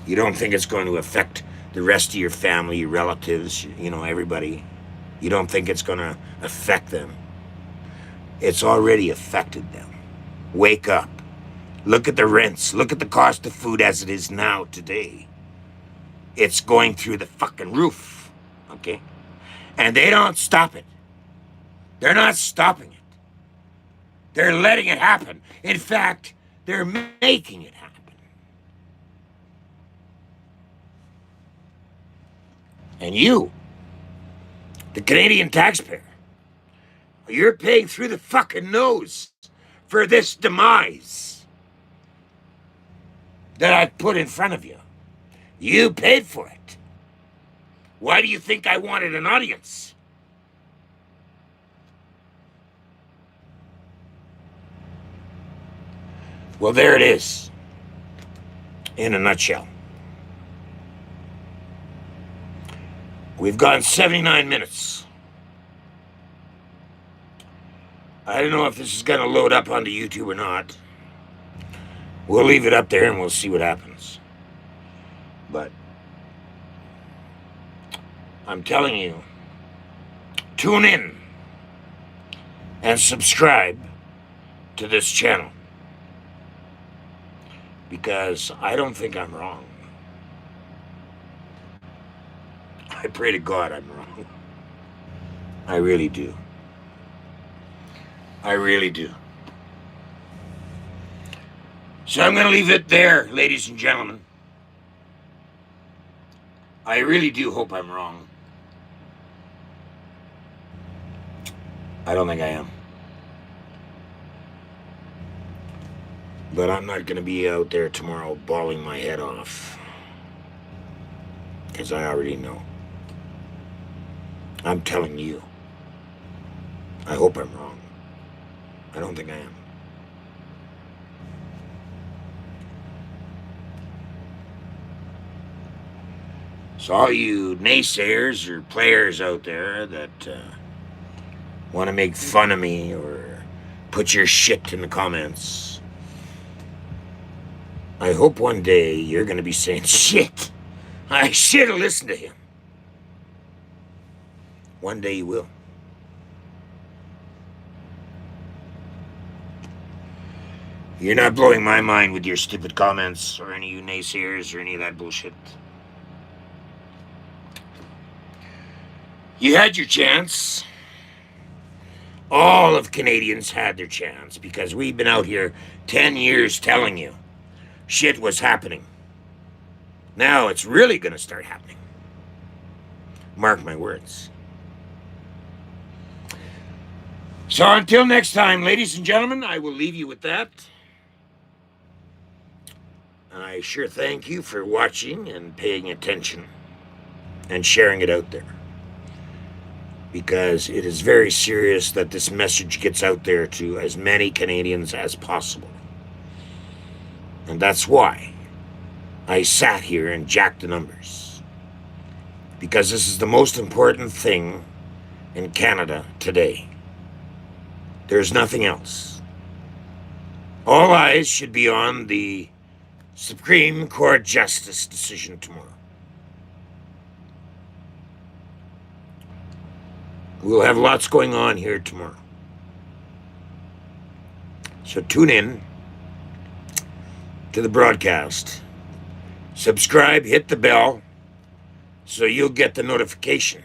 You don't think it's going to affect the rest of your family, your relatives, you know, everybody? You don't think it's going to affect them? It's already affected them. Wake up. Look at the rents. Look at the cost of food as it is now today. It's going through the fucking roof. Okay? And they don't stop it. They're not stopping it. They're letting it happen. In fact, they're making it happen. And you Canadian taxpayer. You're paying through the fucking nose for this demise that I've put in front of you. You paid for it. Why do you think I wanted an audience? Well, there it is, in a nutshell. We've gone 79 minutes. I don't know if this is going to load up onto YouTube or not. We'll leave it up there and we'll see what happens. But I'm telling you, tune in and subscribe to this channel, because I don't think I'm wrong. I pray to God I'm wrong. I really do. I really do. So I'm going to leave it there, ladies and gentlemen. I really do hope I'm wrong. I don't think I am. But I'm not going to be out there tomorrow bawling my head off, because I already know. I'm telling you. I hope I'm wrong. I don't think I am. So all you naysayers or players out there that want to make fun of me or put your shit in the comments, I hope one day you're going to be saying, shit, I should have listened to him. One day you will. You're not blowing my mind with your stupid comments or any of you naysayers or any of that bullshit. You had your chance. All of Canadians had their chance, because we've been out here 10 years telling you shit was happening. Now it's really going to start happening. Mark my words. So until next time, ladies and gentlemen, I will leave you with that. I sure thank you for watching and paying attention and sharing it out there, because it is very serious that this message gets out there to as many Canadians as possible. And that's why I sat here and jacked the numbers, because this is the most important thing in Canada today. There's nothing else. All eyes should be on the Supreme Court Justice decision tomorrow. We'll have lots going on here tomorrow. So tune in to the broadcast. Subscribe, hit the bell, so you'll get the notification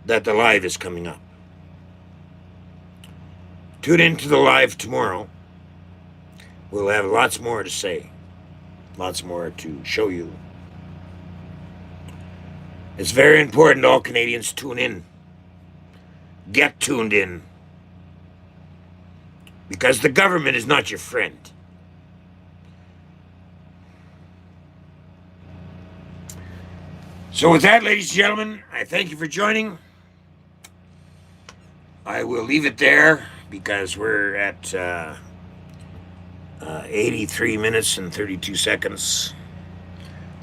that the live is coming up. Tune in to the live tomorrow. We'll have lots more to say, lots more to show you. It's very important all Canadians tune in. Get tuned in. Because the government is not your friend. So with that, ladies and gentlemen, I thank you for joining. I will leave it there, because we're at 83 minutes and 32 seconds.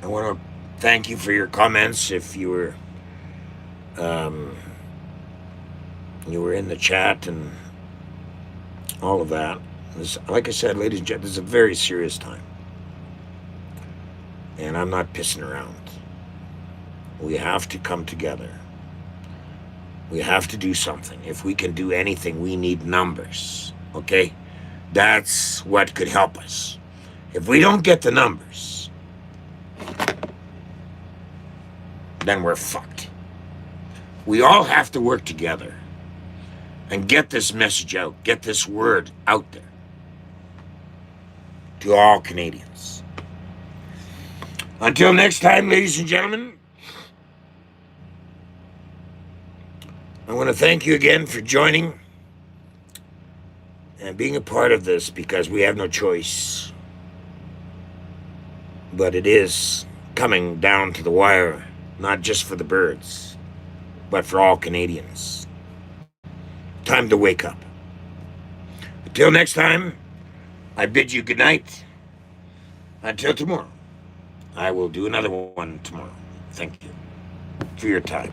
I want to thank you for your comments. If you were in the chat and all of that. Like I said, ladies and gentlemen, this is a very serious time, and I'm not pissing around. We have to come together. We have to do something. If we can do anything, we need numbers, okay? That's what could help us. If we don't get the numbers, then we're fucked. We all have to work together and get this message out, get this word out there to all Canadians. Until next time, ladies and gentlemen, I want to thank you again for joining and being a part of this, because we have no choice. But it is coming down to the wire, not just for the birds, but for all Canadians. Time to wake up. Until next time, I bid you good night. Until tomorrow, I will do another one tomorrow. Thank you for your time.